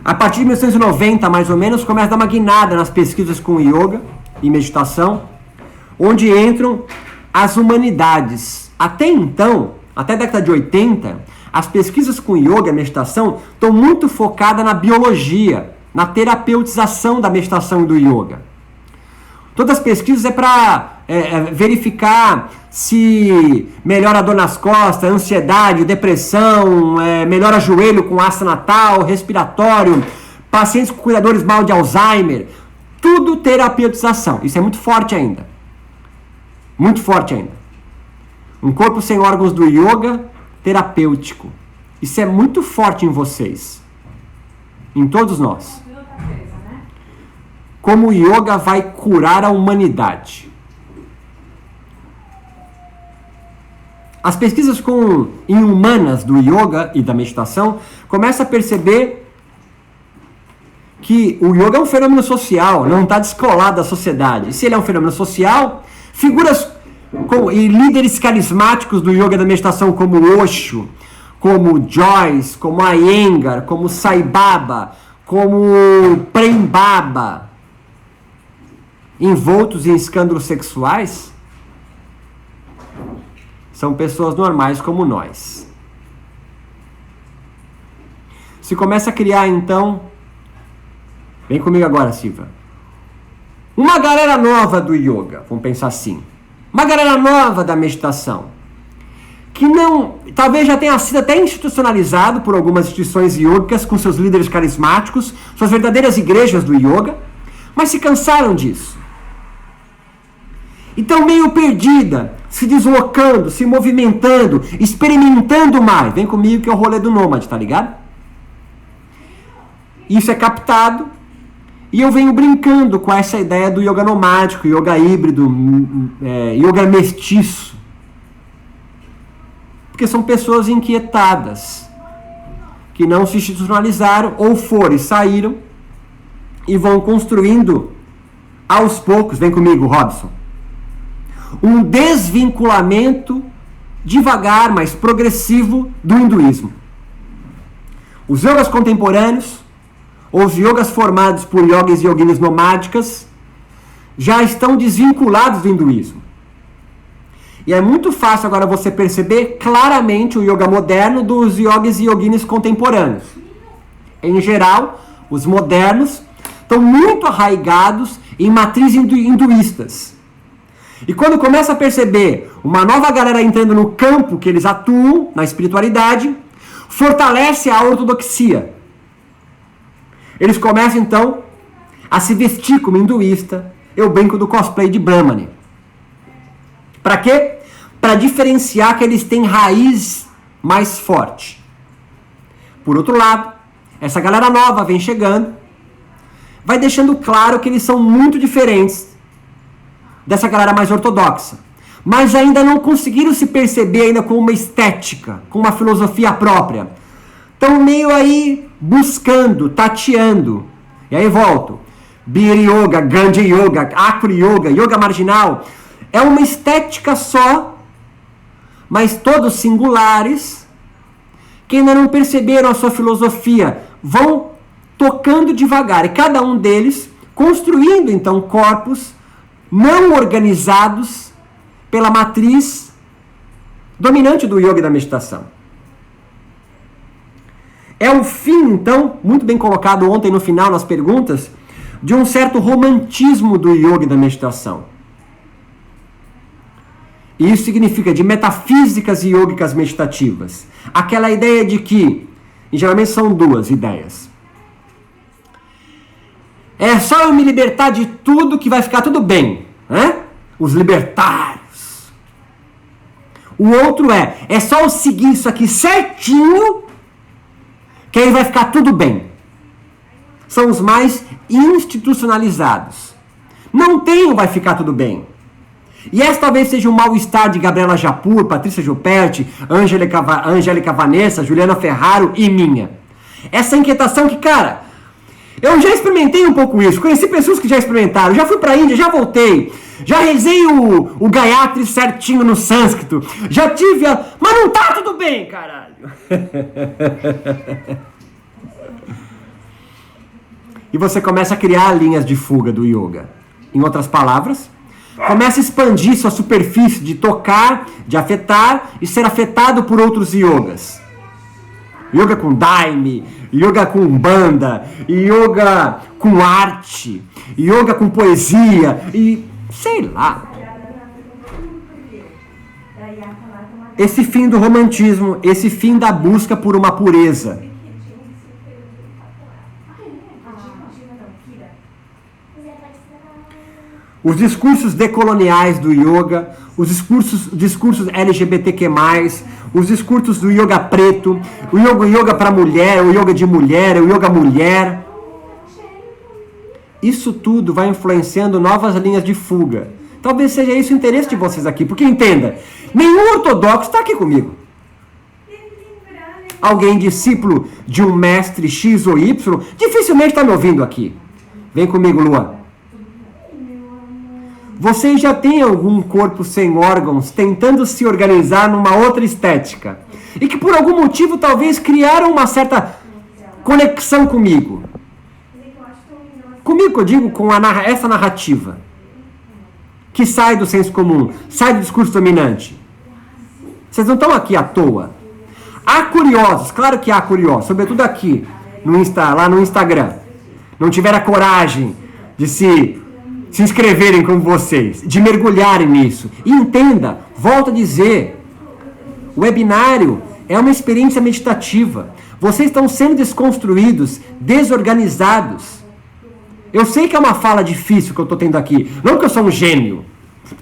A partir de 1990, mais ou menos, começa a dar uma guinada nas pesquisas com yoga e meditação, onde entram as humanidades. Até então, até a década de 80, as pesquisas com yoga e meditação estão muito focadas na biologia, na terapeutização da meditação e do yoga. Todas as pesquisas é para verificar se melhora a dor nas costas, ansiedade, depressão, melhora joelho com asana natal, respiratório, pacientes com cuidadores mal de Alzheimer. Tudo terapeutização. Isso é muito forte ainda. Muito forte ainda. Um corpo sem órgãos do yoga terapêutico. Isso é muito forte em vocês. Em todos nós. Como o yoga vai curar a humanidade. As pesquisas em humanas do yoga e da meditação começam a perceber que o yoga é um fenômeno social, não está descolado da sociedade. E se ele é um fenômeno social, figuras e líderes carismáticos do yoga e da meditação como Osho, como Joyce, como Iyengar, como Sai Baba, como Prem Baba, envoltos em escândalos sexuais, são pessoas normais como nós. Se começa a criar, então, vem comigo agora, Silva, uma galera nova do yoga, vamos pensar assim, uma galera nova da meditação, que não, talvez já tenha sido até institucionalizado por algumas instituições yogicas com seus líderes carismáticos, suas verdadeiras igrejas do yoga, mas se cansaram disso. Então, meio perdida, se deslocando, se movimentando, experimentando mais. Vem comigo que é o rolê do nômade, tá ligado? Isso é captado e eu venho brincando com essa ideia do yoga nomádico, yoga híbrido, yoga mestiço. Porque são pessoas inquietadas, que não se institucionalizaram ou foram e saíram e vão construindo aos poucos, vem comigo, Robson, um desvinculamento devagar, mas progressivo do hinduísmo. Os yogas contemporâneos, ou os yogas formados por yogis e yoginis nomádicas, já estão desvinculados do hinduísmo. E é muito fácil agora você perceber claramente o yoga moderno dos yogis e yoginis contemporâneos. Em geral, os modernos estão muito arraigados em matrizes hinduístas. E quando começa a perceber uma nova galera entrando no campo que eles atuam, na espiritualidade, fortalece a ortodoxia. Eles começam então a se vestir como hinduísta. Eu brinco do cosplay de Brahmani. Para quê? Para diferenciar que eles têm raiz mais forte. Por outro lado, essa galera nova vem chegando, vai deixando claro que eles são muito diferentes dessa galera mais ortodoxa. Mas ainda não conseguiram se perceber ainda com uma estética, com uma filosofia própria. Estão meio aí buscando, tateando. E aí volto. Birra Yoga, Ganja Yoga, Acro Yoga, Yoga Marginal. É uma estética só, mas todos singulares, que ainda não perceberam a sua filosofia. Vão tocando devagar. E cada um deles construindo então corpos não organizados pela matriz dominante do yoga e da meditação. É o fim, então, muito bem colocado ontem no final nas perguntas, de um certo romantismo do yoga e da meditação. E isso significa de metafísicas e yogicas meditativas. Aquela ideia de que, e geralmente são duas ideias. É só eu me libertar de tudo que vai ficar tudo bem. Né? Os libertários. O outro é só eu seguir isso aqui certinho, que aí vai ficar tudo bem. São os mais institucionalizados. Não tem vai ficar tudo bem. E essa talvez seja o mal-estar de Gabriela Japur, Patrícia Gilperti, Angélica Vanessa, Juliana Ferraro e minha. Essa inquietação que, cara, eu já experimentei um pouco isso, conheci pessoas que já experimentaram, já fui pra Índia, já voltei, já rezei o Gayatri certinho no sânscrito, já tive a... Mas não tá tudo bem, caralho! E você começa a criar linhas de fuga do yoga. Em outras palavras, começa a expandir sua superfície de tocar, de afetar e ser afetado por outros yogas. Yoga com daime, yoga com umbanda, yoga com arte, yoga com poesia e sei lá. Esse fim do romantismo, esse fim da busca por uma pureza. Os discursos decoloniais do yoga, os discursos LGBTQ+, os discursos do yoga preto, o yoga para mulher, o yoga de mulher, o yoga mulher. Isso tudo vai influenciando novas linhas de fuga. Talvez seja esse o interesse de vocês aqui, porque entenda, nenhum ortodoxo está aqui comigo. Alguém discípulo de um mestre X ou Y, dificilmente está me ouvindo aqui. Vem comigo, Luan. Vocês já têm algum corpo sem órgãos tentando se organizar numa outra estética e que por algum motivo talvez criaram uma certa conexão comigo. Comigo, eu digo, com essa narrativa que sai do senso comum, sai do discurso dominante. Vocês não estão aqui à toa. Há curiosos, claro que há curiosos, sobretudo aqui, lá no Instagram. Não tiveram a coragem de se inscreverem como vocês, de mergulharem nisso. E entenda, volto a dizer, o webinário é uma experiência meditativa. Vocês estão sendo desconstruídos, desorganizados. Eu sei que é uma fala difícil que eu estou tendo aqui. Não porque eu sou um gênio,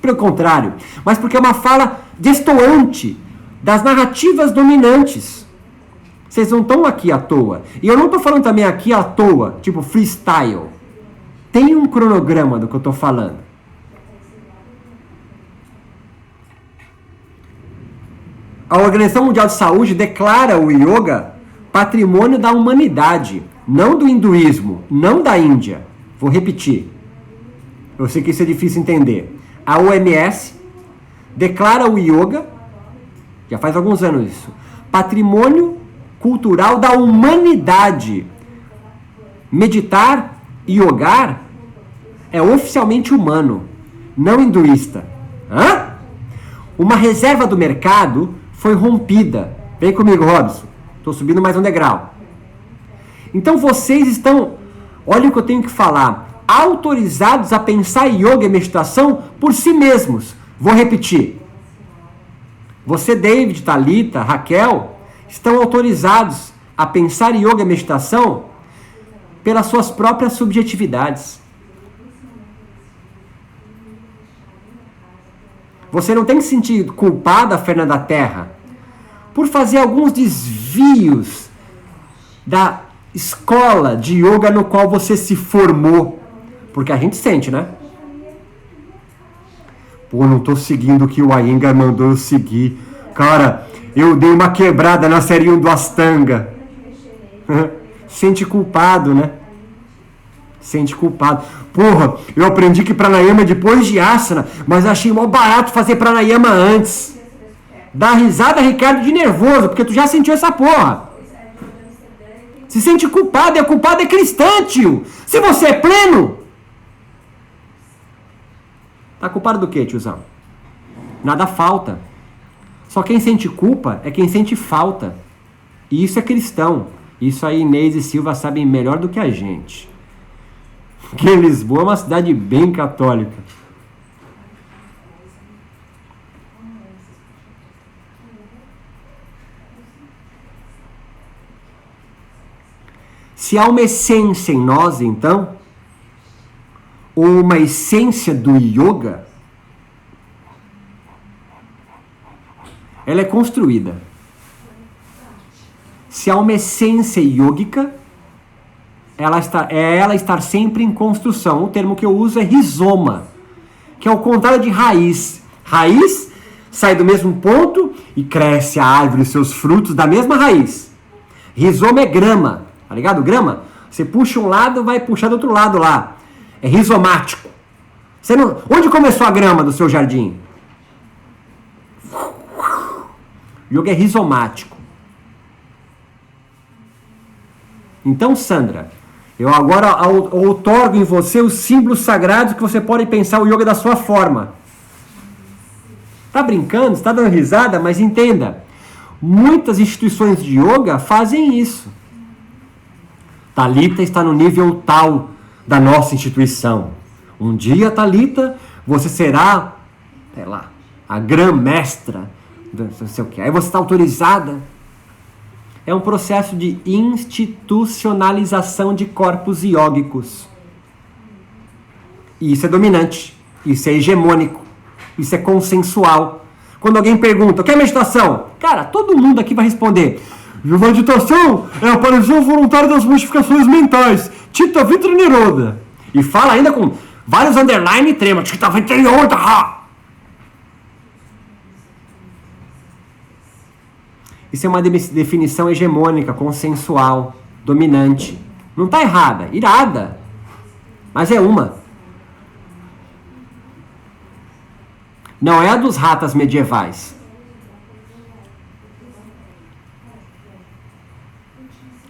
pelo contrário, mas porque é uma fala destoante das narrativas dominantes. Vocês não estão aqui à toa. E eu não estou falando também aqui à toa, tipo freestyle. Tem um cronograma do que eu estou falando. A Organização Mundial de Saúde declara o yoga patrimônio da humanidade, não do hinduísmo, não da Índia. Vou repetir. Eu sei que isso é difícil entender. A OMS declara o yoga, já faz alguns anos isso, patrimônio cultural da humanidade. Meditar e yogar é oficialmente humano, não hinduísta. Hã? Uma reserva do mercado foi rompida. Vem comigo, Robson. Estou subindo mais um degrau. Então vocês estão... Olha o que eu tenho que falar. autorizados a pensar yoga e meditação por si mesmos. Vou repetir. Você, David, Thalita, Raquel, estão autorizados a pensar yoga e meditação pelas suas próprias subjetividades. Você não tem que se sentir culpada, Fernanda Terra, por fazer alguns desvios da escola de yoga no qual você se formou. Porque a gente sente, né? Pô, não tô seguindo o que o Iyengar mandou eu seguir. Cara, eu dei uma quebrada na série 1 do Astanga. Sente culpado, né? Sente culpado. Porra, eu aprendi que pranayama é depois de asana, mas achei mó barato fazer pranayama antes. Dá risada, Ricardo, de nervoso, porque tu já sentiu essa porra. Se sente culpado, e a culpada é cristã, tio. Se você é pleno... Tá culpado do quê, tiozão? Nada falta. Só quem sente culpa é quem sente falta. E isso é cristão. Isso aí Inês e Silva sabem melhor do que a gente. Porque Lisboa é uma cidade bem católica. Se há uma essência em nós, então, ou uma essência do yoga, ela é construída. Se há uma essência yógica, ela estar sempre em construção. O termo que eu uso é rizoma, que é o contrário de raiz. Raiz sai do mesmo ponto e cresce a árvore e seus frutos da mesma raiz. Rizoma é grama, tá ligado? Grama, você puxa um lado, vai puxar do outro lado lá. É rizomático. Você não... Onde começou a grama do seu jardim? Yoga é rizomático. Então, Sandra, eu agora outorgo em você os símbolos sagrados que você pode pensar o yoga da sua forma. Tá brincando? Está dando risada? Mas entenda, muitas instituições de yoga fazem isso. Thalita está no nível tal da nossa instituição. Um dia, Thalita, você será, sei lá, a grã-mestra, não sei o que. Aí você está autorizada. É um processo de institucionalização de corpos iógicos. E isso é dominante, isso é hegemônico, isso é consensual. Quando alguém pergunta, o que é meditação? Cara, todo mundo aqui vai responder, meditação é a aparição voluntária das modificações mentais, Chitta Vitra Niroda. E fala ainda com vários underline e trema, Chitta Vitra Niroda. Isso é uma definição hegemônica, consensual, dominante. Não está errada, irada, mas é uma. Não é a dos ratas medievais.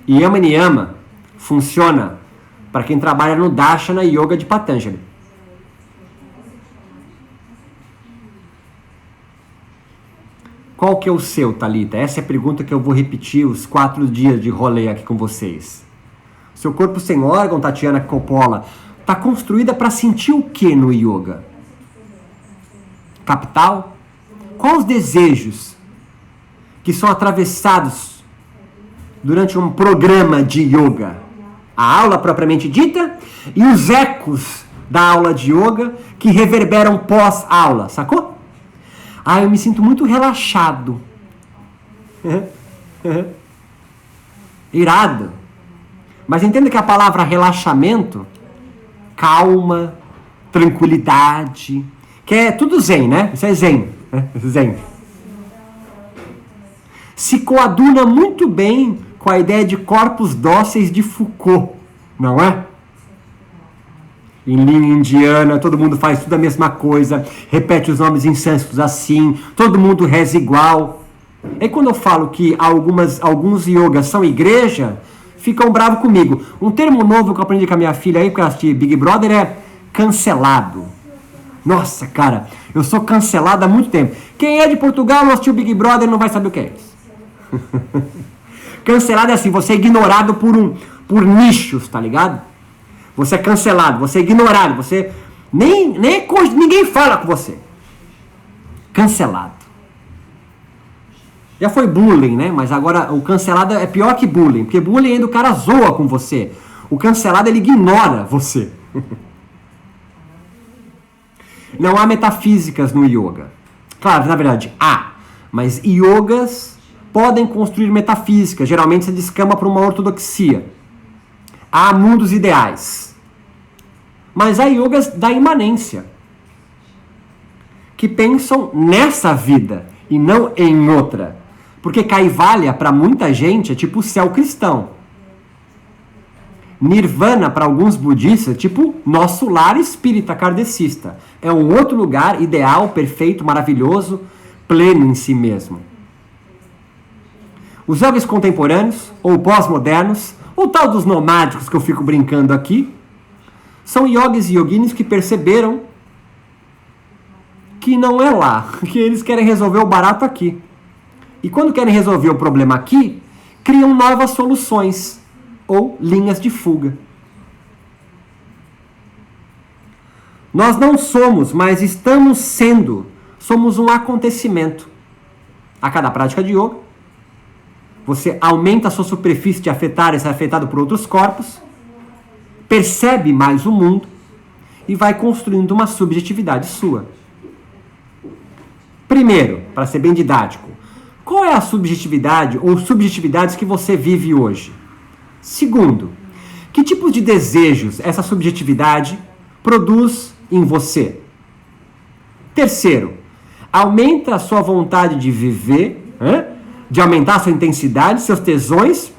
Yama Niyama funciona para quem trabalha no Darshana Yoga de Patanjali. Qual que é o seu, Thalita? Essa é a pergunta que eu vou repetir os 4 dias de rolê aqui com vocês. Seu corpo sem órgão, Tatiana Coppola, está construída para sentir o que no yoga? Capital? Quais os desejos que são atravessados durante um programa de yoga? A aula propriamente dita e os ecos da aula de yoga que reverberam pós-aula, sacou? Ah, eu me sinto muito relaxado. Irado. Mas entenda que a palavra relaxamento, calma, tranquilidade, que é tudo zen, né? Isso é zen. Zen. Se coaduna muito bem com a ideia de corpos dóceis de Foucault, não é? Em linha indiana, todo mundo faz tudo a mesma coisa, repete os nomes em sânscritos assim, todo mundo reza igual. E quando eu falo que alguns yogas são igreja, ficam bravos comigo. Um termo novo que eu aprendi com a minha filha aí, porque eu assisti Big Brother, é cancelado. Nossa, cara, eu sou cancelado há muito tempo. Quem é de Portugal não assistiu Big Brother não vai saber o que é isso. Cancelado é assim, você é ignorado por nichos, tá ligado? Você é cancelado, você é ignorado, você ninguém fala com você. Cancelado. Já foi bullying, né? Mas agora o cancelado é pior que bullying, porque bullying ainda o cara zoa com você. O cancelado, ele ignora você. Não há metafísicas no yoga. Claro, na verdade, há. Mas yogas podem construir metafísica. Geralmente se descama para uma ortodoxia. Há mundos ideais. Mas há yogas da imanência, que pensam nessa vida e não em outra. Porque Kaivalya, para muita gente, é tipo o céu cristão. Nirvana, para alguns budistas, é tipo nosso lar espírita kardecista. É um outro lugar ideal, perfeito, maravilhoso, pleno em si mesmo. Os yogis contemporâneos, ou pós-modernos, ou tal dos nomádicos que eu fico brincando aqui, são yogis e yoginis que perceberam que não é lá, que eles querem resolver o barato aqui. E quando querem resolver o problema aqui, criam novas soluções ou linhas de fuga. Nós não somos, mas estamos sendo. Somos um acontecimento. A cada prática de yoga, você aumenta a sua superfície de afetar e ser afetado por outros corpos, percebe mais o mundo e vai construindo uma subjetividade sua. Primeiro, para ser bem didático, qual é a subjetividade ou subjetividades que você vive hoje? Segundo, que tipos de desejos essa subjetividade produz em você? Terceiro, aumenta a sua vontade de viver, de aumentar a sua intensidade, seus tesões,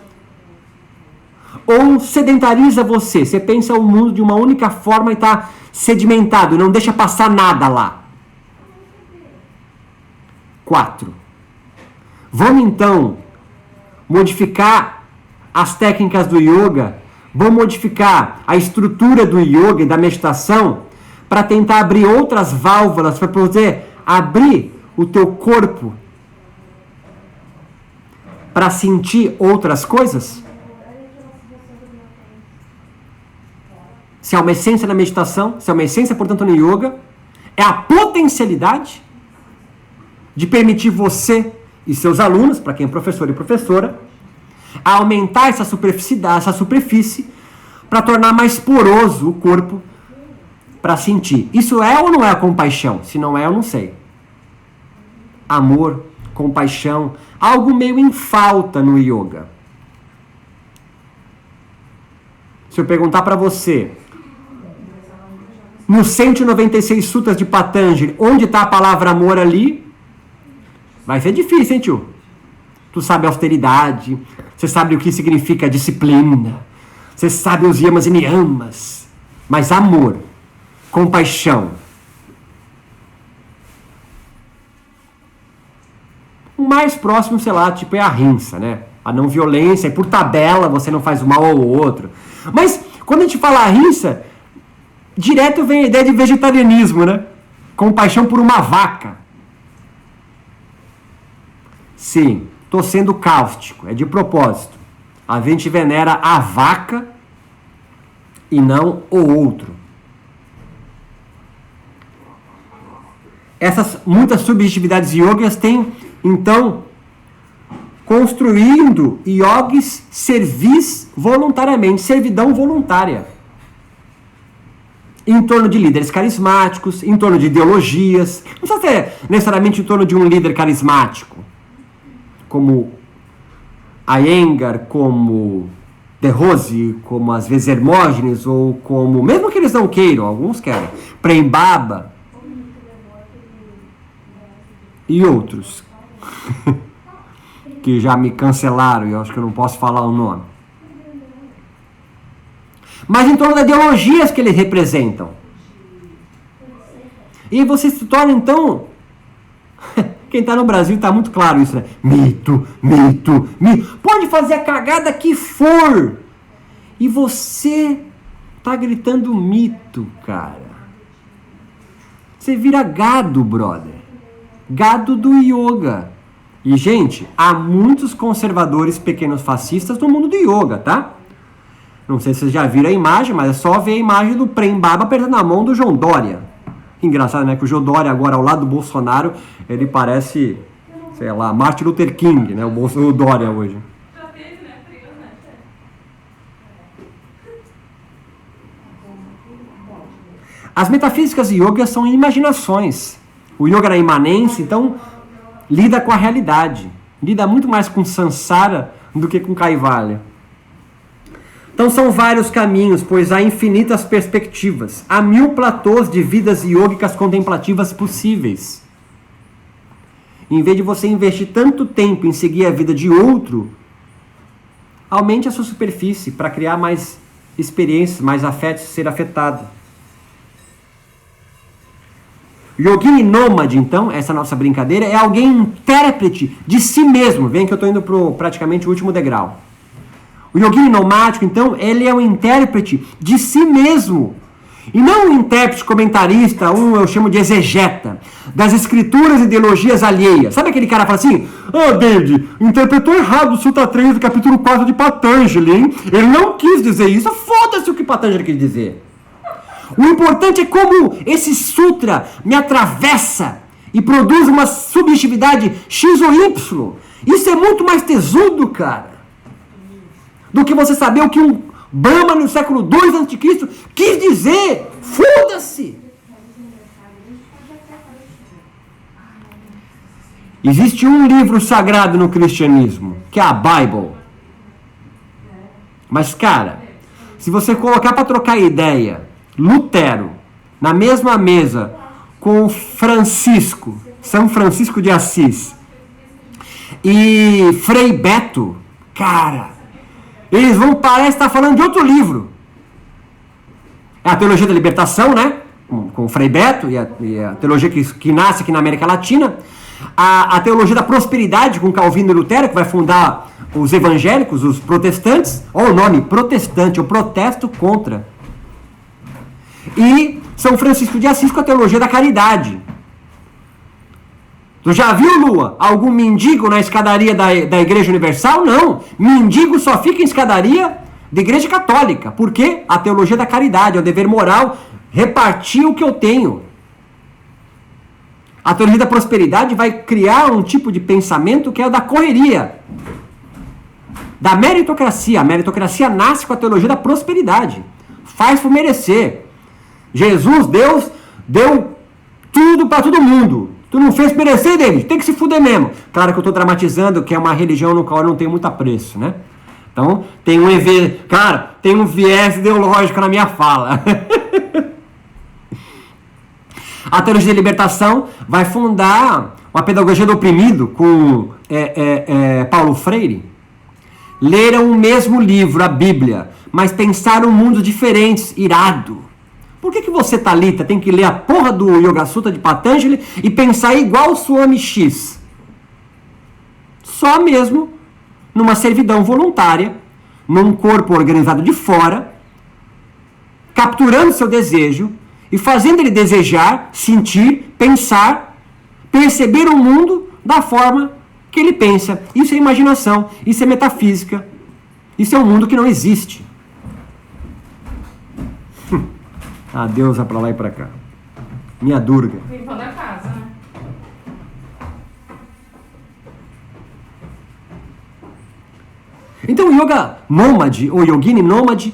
ou sedentariza você? Você pensa o mundo de uma única forma e está sedimentado, não deixa passar nada lá. 4. Vamos então modificar as técnicas do yoga, vamos modificar a estrutura do yoga e da meditação para tentar abrir outras válvulas, para poder abrir o teu corpo para sentir outras coisas? Se é uma essência na meditação, se é uma essência, portanto, no yoga, é a potencialidade de permitir você e seus alunos, para quem é professor e professora, a aumentar essa superfície para tornar mais poroso o corpo para sentir. Isso é ou não é a compaixão? Se não é, eu não sei. Amor, compaixão, algo meio em falta no yoga. Se eu perguntar para você, nos 196 sutras de Patanjali, onde está a palavra amor ali? Vai ser difícil, hein, tio? Tu sabe austeridade, você sabe o que significa disciplina, você sabe os yamas e niyamas, mas amor, compaixão. O mais próximo, sei lá, tipo é a rinça, né? A não violência, e por tabela você não faz mal ao outro. Mas quando a gente fala a rinça, direto vem a ideia de vegetarianismo, né? Compaixão por uma vaca. Sim, estou sendo cáustico, é de propósito. A gente venera a vaca e não o outro. Essas muitas subjetividades yogas têm, então, construindo yogis servis voluntariamente, servidão voluntária. Em torno de líderes carismáticos, em torno de ideologias. Não precisa ser necessariamente em torno de um líder carismático, como Iyengar, como De Rose, como às vezes Hermógenes, ou como, mesmo que eles não queiram, alguns querem, Prem Baba e outros que já me cancelaram e eu acho que eu não posso falar o nome. Mas em torno das ideologias que eles representam. E você se torna, então... Quem está no Brasil está muito claro isso, né? Mito, mito, mito. Pode fazer a cagada que for. E você tá gritando mito, cara. Você vira gado, brother. Gado do yoga. E, gente, há muitos conservadores pequenos fascistas no mundo do yoga, tá? Não sei se vocês já viram a imagem, mas é só ver a imagem do Prem Baba apertando a mão do João Dória. Engraçado, né? Que o João Dória agora ao lado do Bolsonaro, ele parece, sei lá, Martin Luther King, né? O Dória hoje. Já teve, né? As metafísicas yoga são imaginações. O yoga era imanência, então lida com a realidade. Lida muito mais com samsara do que com kaivalya. Então são vários caminhos, pois há infinitas perspectivas. Há 1000 platôs de vidas yogicas contemplativas possíveis. Em vez de você investir tanto tempo em seguir a vida de outro, aumente a sua superfície para criar mais experiências, mais afetos, ser afetado. Yogini nômade, então, essa nossa brincadeira, é alguém intérprete de si mesmo. Vem que eu estou indo para praticamente o último degrau. O yogini nomádico, então, ele é um intérprete de si mesmo. E não um intérprete comentarista, eu chamo de exegeta, das escrituras e ideologias alheias. Sabe aquele cara que fala assim, David, interpretou errado o Sutra 3 do capítulo 4 de Patanjali, hein? Ele não quis dizer isso, foda-se o que Patanjali quis dizer. O importante é como esse sutra me atravessa e produz uma subjetividade X ou Y. Isso é muito mais tesudo, cara, do que você saber o que um Brahma no século II a.C. quis dizer. Foda-se! Existe um livro sagrado no cristianismo, que é a Bible. Mas, cara, se você colocar para trocar ideia Lutero na mesma mesa com Francisco, São Francisco de Assis e Frei Beto, cara, eles vão parecer estar falando de outro livro. É a Teologia da Libertação, né? Com Frei Beto e a teologia que nasce aqui na América Latina. A Teologia da Prosperidade com Calvino e Lutero, que vai fundar os evangélicos, os protestantes. Olha o nome, protestante, eu protesto contra. E São Francisco de Assis com a Teologia da Caridade. Tu já viu, Lua, algum mendigo na escadaria da Igreja Universal? Não. Mendigo só fica em escadaria da Igreja Católica. Por quê? A teologia da caridade, é o dever moral, repartir o que eu tenho. A teologia da prosperidade vai criar um tipo de pensamento que é o da correria, da meritocracia. A meritocracia nasce com a teologia da prosperidade. Faz por merecer. Jesus, Deus, deu tudo para todo mundo. Tu não fez merecer, David, tem que se fuder mesmo. Claro que eu estou dramatizando, que é uma religião no qual eu não tenho muito apreço, né? Então, tem um viés ideológico na minha fala. A teologia da libertação vai fundar uma pedagogia do oprimido com Paulo Freire. Leram o mesmo livro, a Bíblia, mas pensaram mundos diferentes, irado. Por que você, Thalita, tem que ler a porra do Yoga Sutra de Patanjali e pensar igual o Swami X? Só mesmo numa servidão voluntária, num corpo organizado de fora, capturando seu desejo e fazendo ele desejar, sentir, pensar, perceber o mundo da forma que ele pensa. Isso é imaginação, isso é metafísica, isso é um mundo que não existe. A deusa pra lá e pra cá. Minha Durga. Limpando a casa, né? Então o yoga nômade, ou yogini nômade,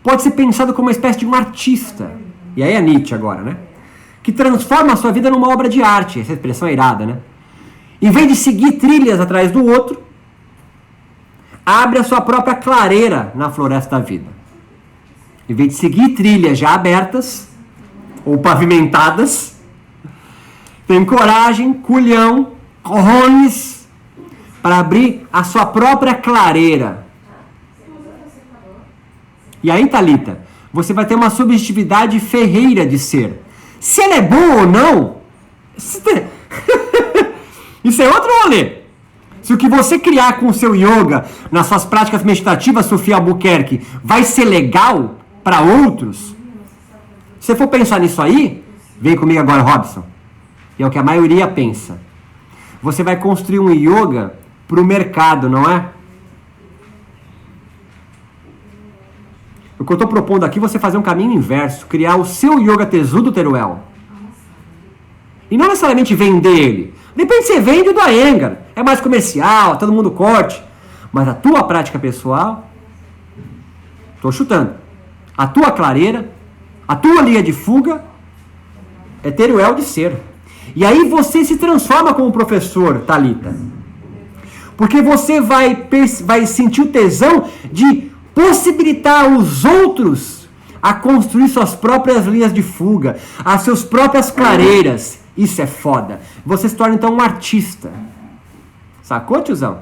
pode ser pensado como uma espécie de um artista. E aí é Nietzsche agora, né? Que transforma a sua vida numa obra de arte. Essa expressão é irada, né? Em vez de seguir trilhas atrás do outro, abre a sua própria clareira na floresta da vida. Em vez de seguir trilhas já abertas ou pavimentadas, tem coragem, culhão, cojones para abrir a sua própria clareira. E aí, Thalita, você vai ter uma subjetividade ferreira de ser. Se ela é boa ou não, isso é outro rolê. Se o que você criar com o seu yoga, nas suas práticas meditativas, Sofia Albuquerque, vai ser legal para outros, se você for pensar nisso aí, vem comigo agora, Robson, e é o que a maioria pensa. Você vai construir um yoga para o mercado, não é? O que eu estou propondo aqui é você fazer um caminho inverso, criar o seu yoga tesudo, Teruel. E não necessariamente vender ele. Depende se você vende do Iyengar. É mais comercial, todo mundo corte. Mas a tua prática pessoal, estou chutando, a tua clareira, a tua linha de fuga, é Teruel de ser. E aí você se transforma como professor, Thalita. Porque você vai sentir o tesão de possibilitar os outros a construir suas próprias linhas de fuga, as suas próprias clareiras. Isso é foda. Você se torna então um artista. Sacou, tiozão?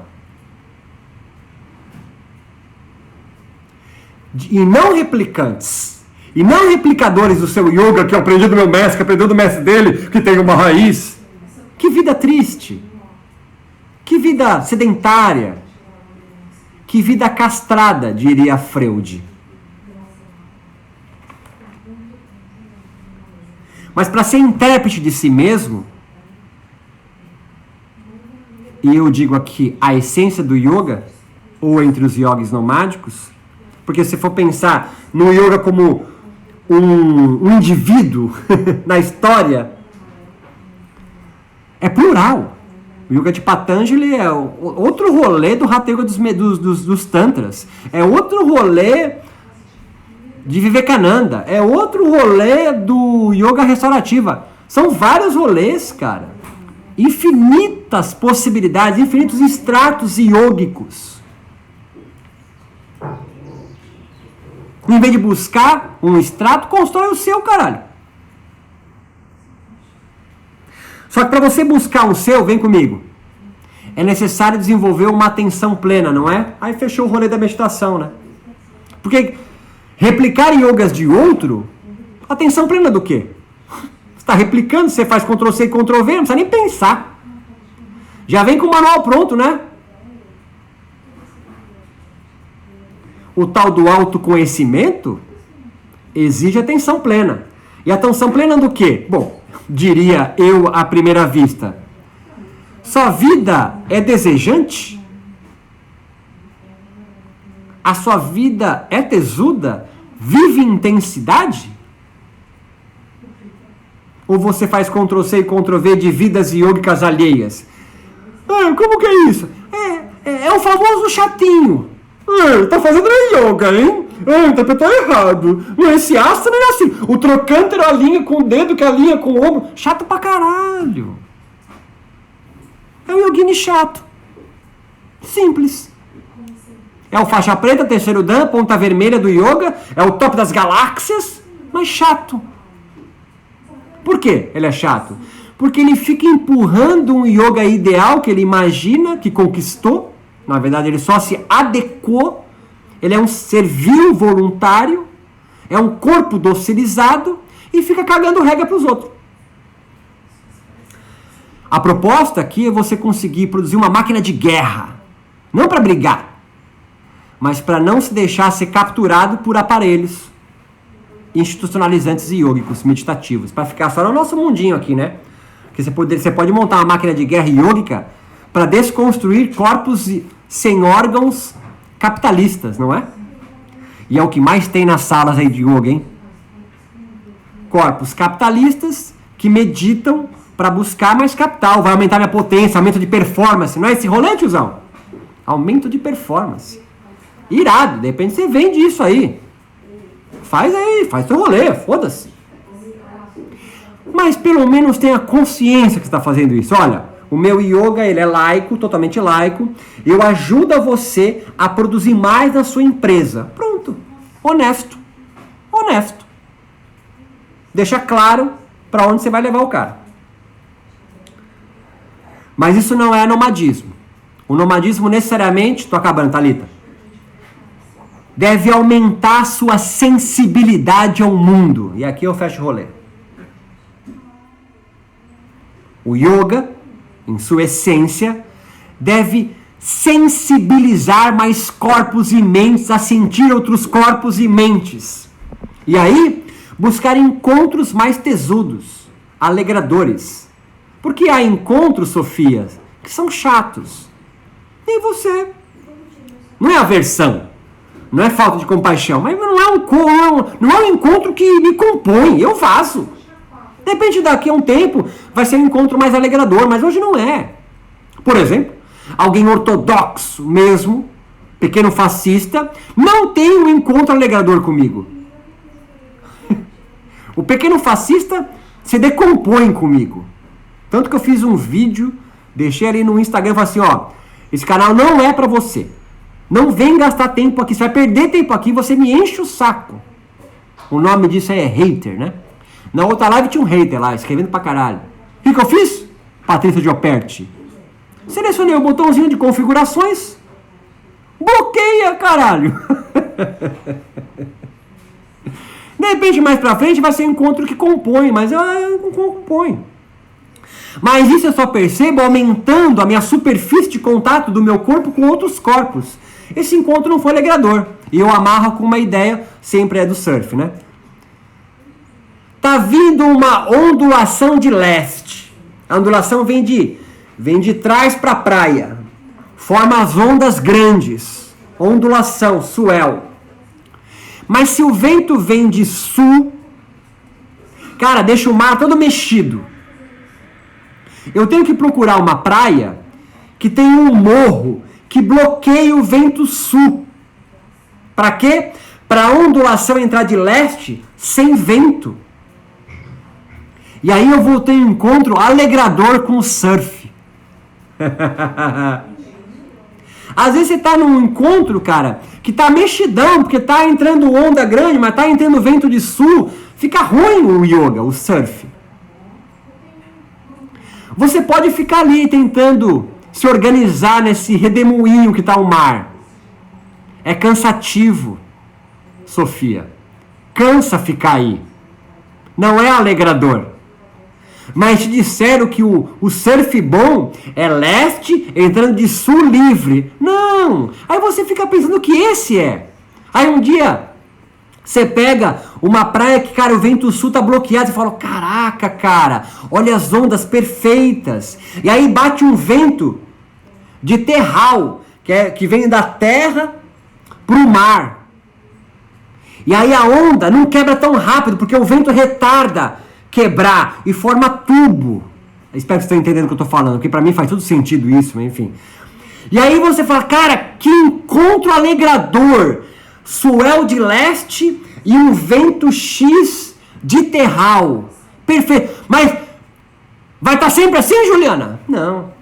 E não replicantes. E não replicadores do seu yoga, que eu aprendi do meu mestre, que aprendeu do mestre dele, que tem uma raiz. Que vida triste. Que vida sedentária. Que vida castrada, diria Freud. Mas para ser intérprete de si mesmo, e eu digo aqui a essência do yoga, ou entre os yogis nomádicos, porque se for pensar no yoga como um indivíduo na história, é plural. O yoga de Patanjali é outro rolê do Hatha Yoga dos Tantras. É outro rolê de Vivekananda. É outro rolê do Yoga Restaurativa. São vários rolês, cara. Infinitas possibilidades, infinitos estratos yógicos. Em vez de buscar um extrato, constrói o seu, caralho. Só que para você buscar o seu, vem comigo, é necessário desenvolver uma atenção plena, não é? Aí fechou o rolê da meditação, né? Porque replicar yogas de outro, atenção plena do quê? Você está replicando, você faz Ctrl+C e Ctrl+V, não precisa nem pensar. Já vem com o manual pronto, né? O tal do autoconhecimento exige atenção plena. E atenção plena do quê? Bom, diria eu à primeira vista, sua vida é desejante? A sua vida é tesuda? Vive intensidade? Ou você faz Ctrl+C e Ctrl+V de vidas yogicas alheias? Como que é isso? É o famoso chatinho. Tá fazendo yoga, hein? Interpretou errado. Esse asana é assim. O trocânter alinha com o dedo que alinha com o ombro. Chato pra caralho. É o yogini chato. Simples. É o faixa preta, terceiro dan, ponta vermelha do yoga. É o top das galáxias. Mas chato. Por quê ele é chato? Porque ele fica empurrando um yoga ideal que ele imagina, que conquistou. Na verdade, ele só se adequou. Ele é um servil voluntário. É um corpo docilizado. E fica cagando regra para os outros. A proposta aqui é você conseguir produzir uma máquina de guerra. Não para brigar. Mas para não se deixar ser capturado por aparelhos institucionalizantes e yogicos, meditativos. Para ficar só no nosso mundinho aqui, né? Porque você pode montar uma máquina de guerra yógica para desconstruir corpos sem órgãos capitalistas, não é? E é o que mais tem nas salas aí de yoga, hein? Corpos capitalistas que meditam para buscar mais capital. Vai aumentar minha potência, aumento de performance. Não é esse rolê, tiozão? Aumento de performance. Irado, de repente você vende isso aí. Faz aí, faz seu rolê, foda-se. Mas pelo menos tenha consciência que você está fazendo isso. Olha, o meu yoga, ele é laico, totalmente laico. Eu ajudo você a produzir mais na sua empresa. Pronto. Honesto. Honesto. Deixa claro para onde você vai levar o cara. Mas isso não é nomadismo. O nomadismo necessariamente, tô acabando, Thalita, deve aumentar a sua sensibilidade ao mundo. E aqui eu fecho o rolê. O yoga, em sua essência, deve sensibilizar mais corpos e mentes a sentir outros corpos e mentes. E aí, buscar encontros mais tesudos, alegradores. Porque há encontros, Sofia, que são chatos. E você? Não é aversão. Não é falta de compaixão, mas não é um encontro que me compõe, eu faço. De repente, daqui a um tempo, vai ser um encontro mais alegrador, mas hoje não é. Por exemplo, alguém ortodoxo mesmo, pequeno fascista, não tem um encontro alegrador comigo. O pequeno fascista se decompõe comigo. Tanto que eu fiz um vídeo, deixei ali no Instagram e falei assim, ó, esse canal não é pra você. Não vem gastar tempo aqui, você vai perder tempo aqui, você me enche o saco. O nome disso é hater, né? Na outra live tinha um hater lá, escrevendo pra caralho. O que eu fiz? Patrícia Gioperti. Selecionei o botãozinho de configurações. Bloqueia, caralho. De repente, mais pra frente, vai ser um encontro que compõe, mas eu não compõe. Mas isso eu só percebo aumentando a minha superfície de contato do meu corpo com outros corpos. Esse encontro não foi alegrador. E eu amarro com uma ideia, sempre é do surf, né? Tá vindo uma ondulação de leste. A ondulação vem de trás para a praia. Forma as ondas grandes. Ondulação, swell. Mas se o vento vem de sul, cara, deixa o mar todo mexido. Eu tenho que procurar uma praia que tem um morro que bloqueia o vento sul. Para quê? Para a ondulação entrar de leste sem vento. E aí eu vou ter um encontro alegrador com o surf. Às vezes você tá num encontro, cara, que tá mexidão, porque tá entrando onda grande, mas tá entrando vento de sul. Fica ruim o yoga, o surf. Você pode ficar ali tentando se organizar nesse redemoinho que tá o mar. É cansativo, Sofia. Cansa ficar aí. Não é alegrador. Mas te disseram que o surf bom é leste entrando de sul livre. Não! Aí você fica pensando que esse é. Aí um dia você pega uma praia que, cara, o vento sul tá bloqueado. Você fala, caraca, cara, olha as ondas perfeitas. E aí bate um vento de terral, que vem da terra pro mar. E aí a onda não quebra tão rápido, porque o vento retarda quebrar e forma tubo. Eu espero que você esteja entendendo o que eu estou falando, porque para mim faz todo sentido isso, mas enfim. E aí você fala, cara, que encontro alegrador. Swell de leste e um vento X de terral. Perfeito. Mas vai estar sempre assim, Juliana? Não.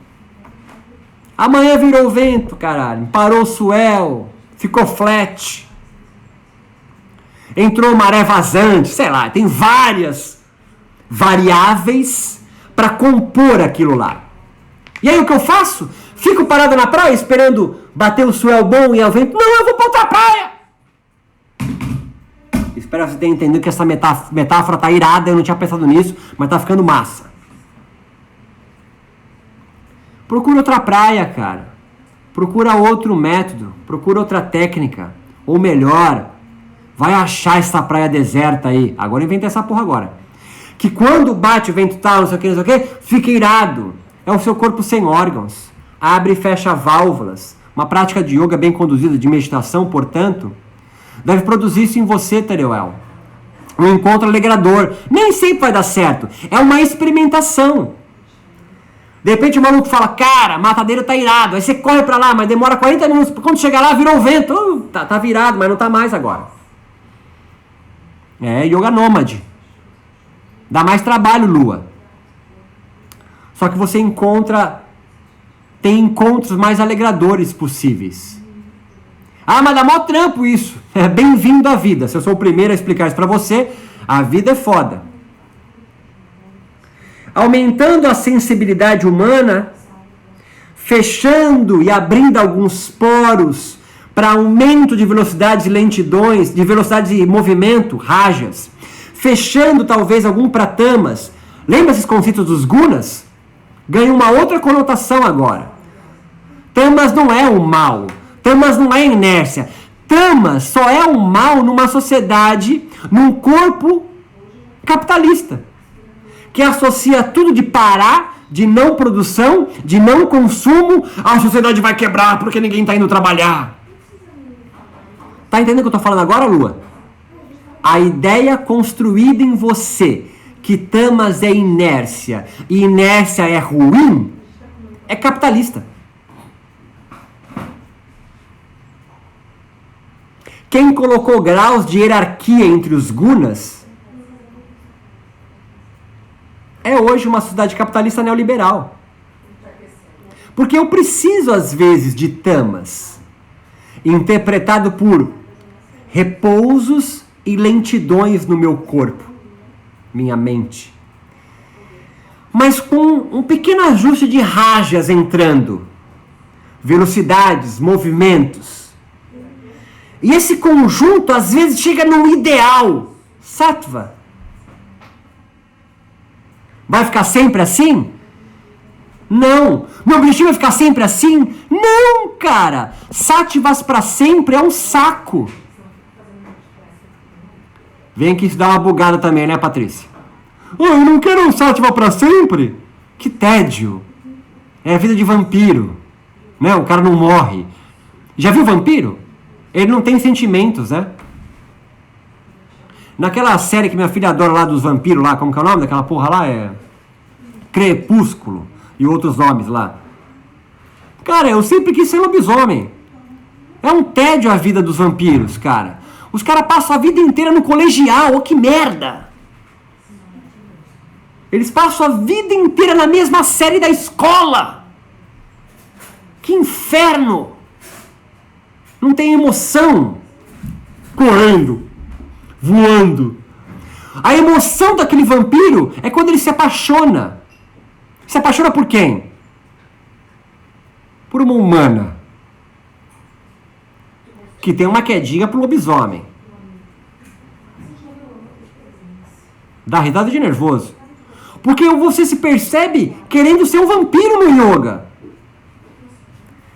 Amanhã virou vento, caralho. Parou o swell. Ficou flat. Entrou maré vazante. Sei lá, tem várias variáveis para compor aquilo lá. E aí o que eu faço? Fico parado na praia esperando bater o swell bom e o vento. Não, eu vou pra outra praia. Espero que você tenha entendido que essa metáfora tá irada, eu não tinha pensado nisso, mas tá ficando massa. Procura outra praia, cara. Procura outro método, procura outra técnica. Ou melhor, vai achar essa praia deserta aí. Agora inventa essa porra agora. Que quando bate o vento tal, não sei o que, fica irado. É o seu corpo sem órgãos. Abre e fecha válvulas. Uma prática de yoga bem conduzida, de meditação, portanto, deve produzir isso em você, Tereuel. Um encontro alegrador. Nem sempre vai dar certo. É uma experimentação. De repente o maluco fala, cara, a matadeira tá irado. Aí você corre pra lá, mas demora 40 minutos. Quando chegar lá, virou o vento. Tá virado, mas não tá mais agora. É yoga nômade. Dá mais trabalho, Lua. Só que você tem encontros mais alegradores possíveis. Ah, mas dá mó trampo isso. É bem-vindo à vida. Se eu sou o primeiro a explicar isso pra você, a vida é foda. Aumentando a sensibilidade humana, fechando e abrindo alguns poros para aumento de velocidades e lentidões, de velocidade de movimento, rajas, fechando talvez algum pratamas. Lembra esses conceitos dos gunas? Ganha uma outra conotação agora. Tamas não é o mal. Tamas não é inércia. Tamas só é o mal numa sociedade, num corpo capitalista, que associa tudo de parar, de não produção, de não consumo, a sociedade vai quebrar porque ninguém está indo trabalhar. Tá entendendo o que eu tô falando agora, Lua? A ideia construída em você, que tamas é inércia e inércia é ruim, é capitalista. Quem colocou graus de hierarquia entre os gunas é hoje uma sociedade capitalista neoliberal. Porque eu preciso, às vezes, de tamas, interpretado por repousos e lentidões no meu corpo, minha mente. Mas com um pequeno ajuste de rajas entrando, velocidades, movimentos. E esse conjunto, às vezes, chega num ideal, sattva. Vai ficar sempre assim? Não. Meu objetivo é ficar sempre assim? Não, cara. Sattvas para sempre é um saco. Vem aqui dar uma bugada também, né, Patrícia? Oh, eu não quero um sattva para sempre. Que tédio. É a vida de vampiro. Né? O cara não morre. Já viu vampiro? Ele não tem sentimentos, né? Naquela série que minha filha adora lá dos vampiros lá, como que é o nome daquela porra lá? É Crepúsculo e outros nomes lá. Cara, eu sempre quis ser lobisomem. É um tédio a vida dos vampiros, cara. Os caras passam a vida inteira no colegial, oh, que merda! Eles passam a vida inteira na mesma série da escola. Que inferno! Não tem emoção. Correndo, voando. A emoção daquele vampiro é quando ele se apaixona. Se apaixona por quem? Por uma humana. Que tem uma quedinha pro lobisomem. Dá risada de nervoso. Porque você se percebe querendo ser um vampiro no yoga.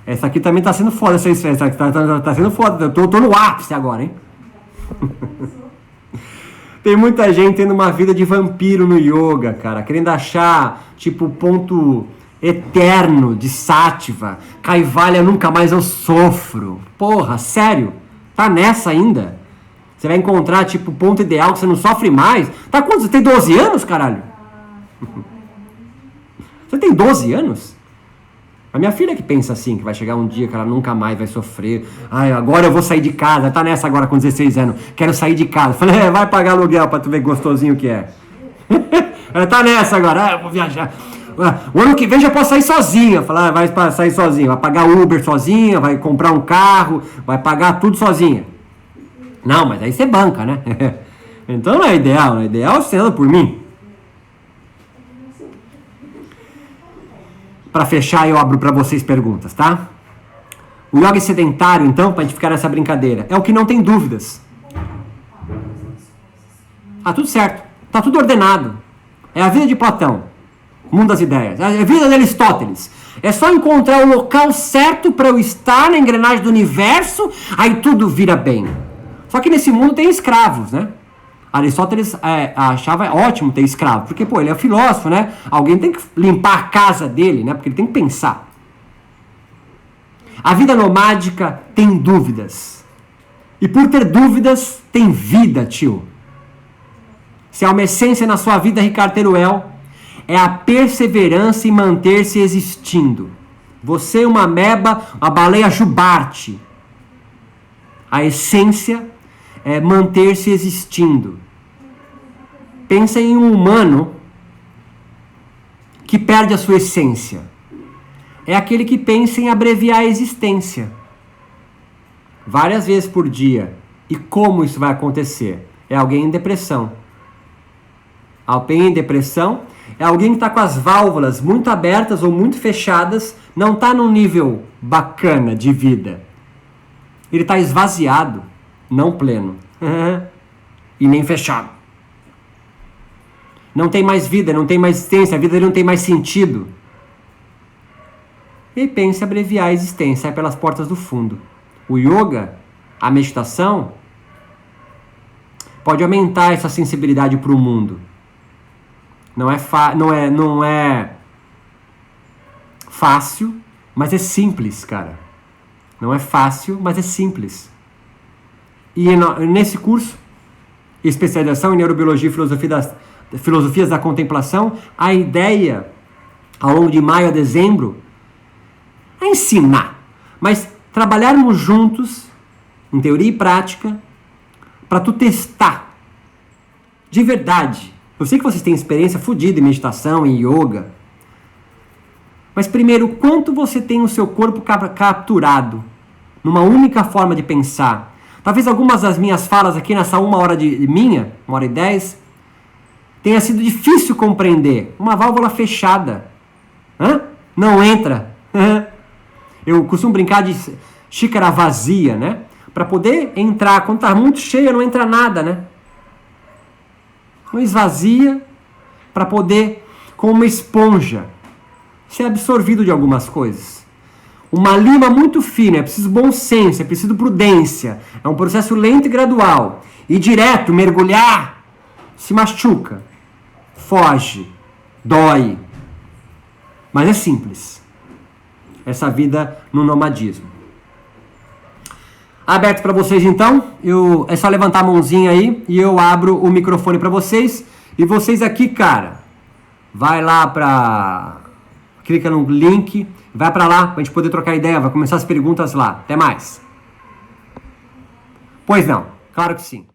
Essa aqui também tá sendo foda, essa aqui tá sendo foda. Eu tô no ápice agora, hein? Tem muita gente tendo uma vida de vampiro no yoga, cara. Querendo achar, tipo, ponto eterno de sattva. Kaivalya, nunca mais eu sofro. Porra, sério? Tá nessa ainda? Você vai encontrar, tipo, o ponto ideal que você não sofre mais? Tá quanto? Você tem 12 anos, caralho? Você tem 12 anos? A minha filha que pensa assim, que vai chegar um dia que ela nunca mais vai sofrer. Ai, agora eu vou sair de casa. Tá nessa agora com 16 anos. Quero sair de casa. Falei, vai pagar aluguel pra tu ver que gostosinho que é. Ela tá nessa agora. Eu vou viajar. O ano que vem já posso sair sozinha. Falar, vai sair sozinha. Vai pagar Uber sozinha, vai comprar um carro, vai pagar tudo sozinha. Não, mas aí você banca, né? Então não é ideal. O ideal é você anda por mim. Para fechar, eu abro para vocês perguntas, tá? O yoga sedentário, então, pra gente ficar nessa brincadeira, é o que não tem dúvidas. Tá tudo certo. Tá tudo ordenado. É a vida de Platão. Mundo das ideias. É a vida de Aristóteles. É só encontrar o local certo para eu estar na engrenagem do universo, aí tudo vira bem. Só que nesse mundo tem escravos, né? Aristóteles achava ótimo ter escravo, porque, pô, ele é filósofo, né? Alguém tem que limpar a casa dele, né? Porque ele tem que pensar. A vida nomádica tem dúvidas. E por ter dúvidas, tem vida, tio. Se há uma essência na sua vida, Ricardo Teruel, é a perseverança em manter-se existindo. Você é uma ameba, uma baleia jubarte. A essência é manter-se existindo. Pensa em um humano que perde a sua essência. É aquele que pensa em abreviar a existência. Várias vezes por dia. E como isso vai acontecer? É alguém em depressão. Alguém em depressão é alguém que está com as válvulas muito abertas ou muito fechadas, não está num nível bacana de vida. Ele está esvaziado, não pleno. E nem fechado. Não tem mais vida, não tem mais existência, a vida dele não tem mais sentido. E pensa em abreviar a existência, sai pelas portas do fundo. O yoga, a meditação, pode aumentar essa sensibilidade para o mundo. Não é fácil, mas é simples, cara. Não é fácil, mas é simples. nesse curso, especialização em neurobiologia e filosofias da contemplação, a ideia, ao longo de maio a dezembro, é ensinar, mas trabalharmos juntos, em teoria e prática, para tu testar, de verdade. Eu sei que vocês têm experiência fodida em meditação, em yoga, mas primeiro, quanto você tem o seu corpo capturado numa única forma de pensar? Talvez algumas das minhas falas aqui nessa 1h10, tenha sido difícil compreender. Uma válvula fechada. Não entra. Eu costumo brincar de xícara vazia, né? Para poder entrar, quando está muito cheia, não entra nada, né? Não esvazia para poder, como uma esponja, ser absorvido de algumas coisas. Uma lima muito fina, é preciso bom senso, é preciso prudência. É um processo lento e gradual. E direto, mergulhar, se machuca, foge, dói. Mas é simples. Essa vida no nomadismo. Aberto para vocês então. É só levantar a mãozinha aí e eu abro o microfone para vocês. E vocês aqui, cara, vai lá para... clica no link, vai para lá pra gente poder trocar ideia, vai começar as perguntas lá. Até mais. Pois não, claro que sim.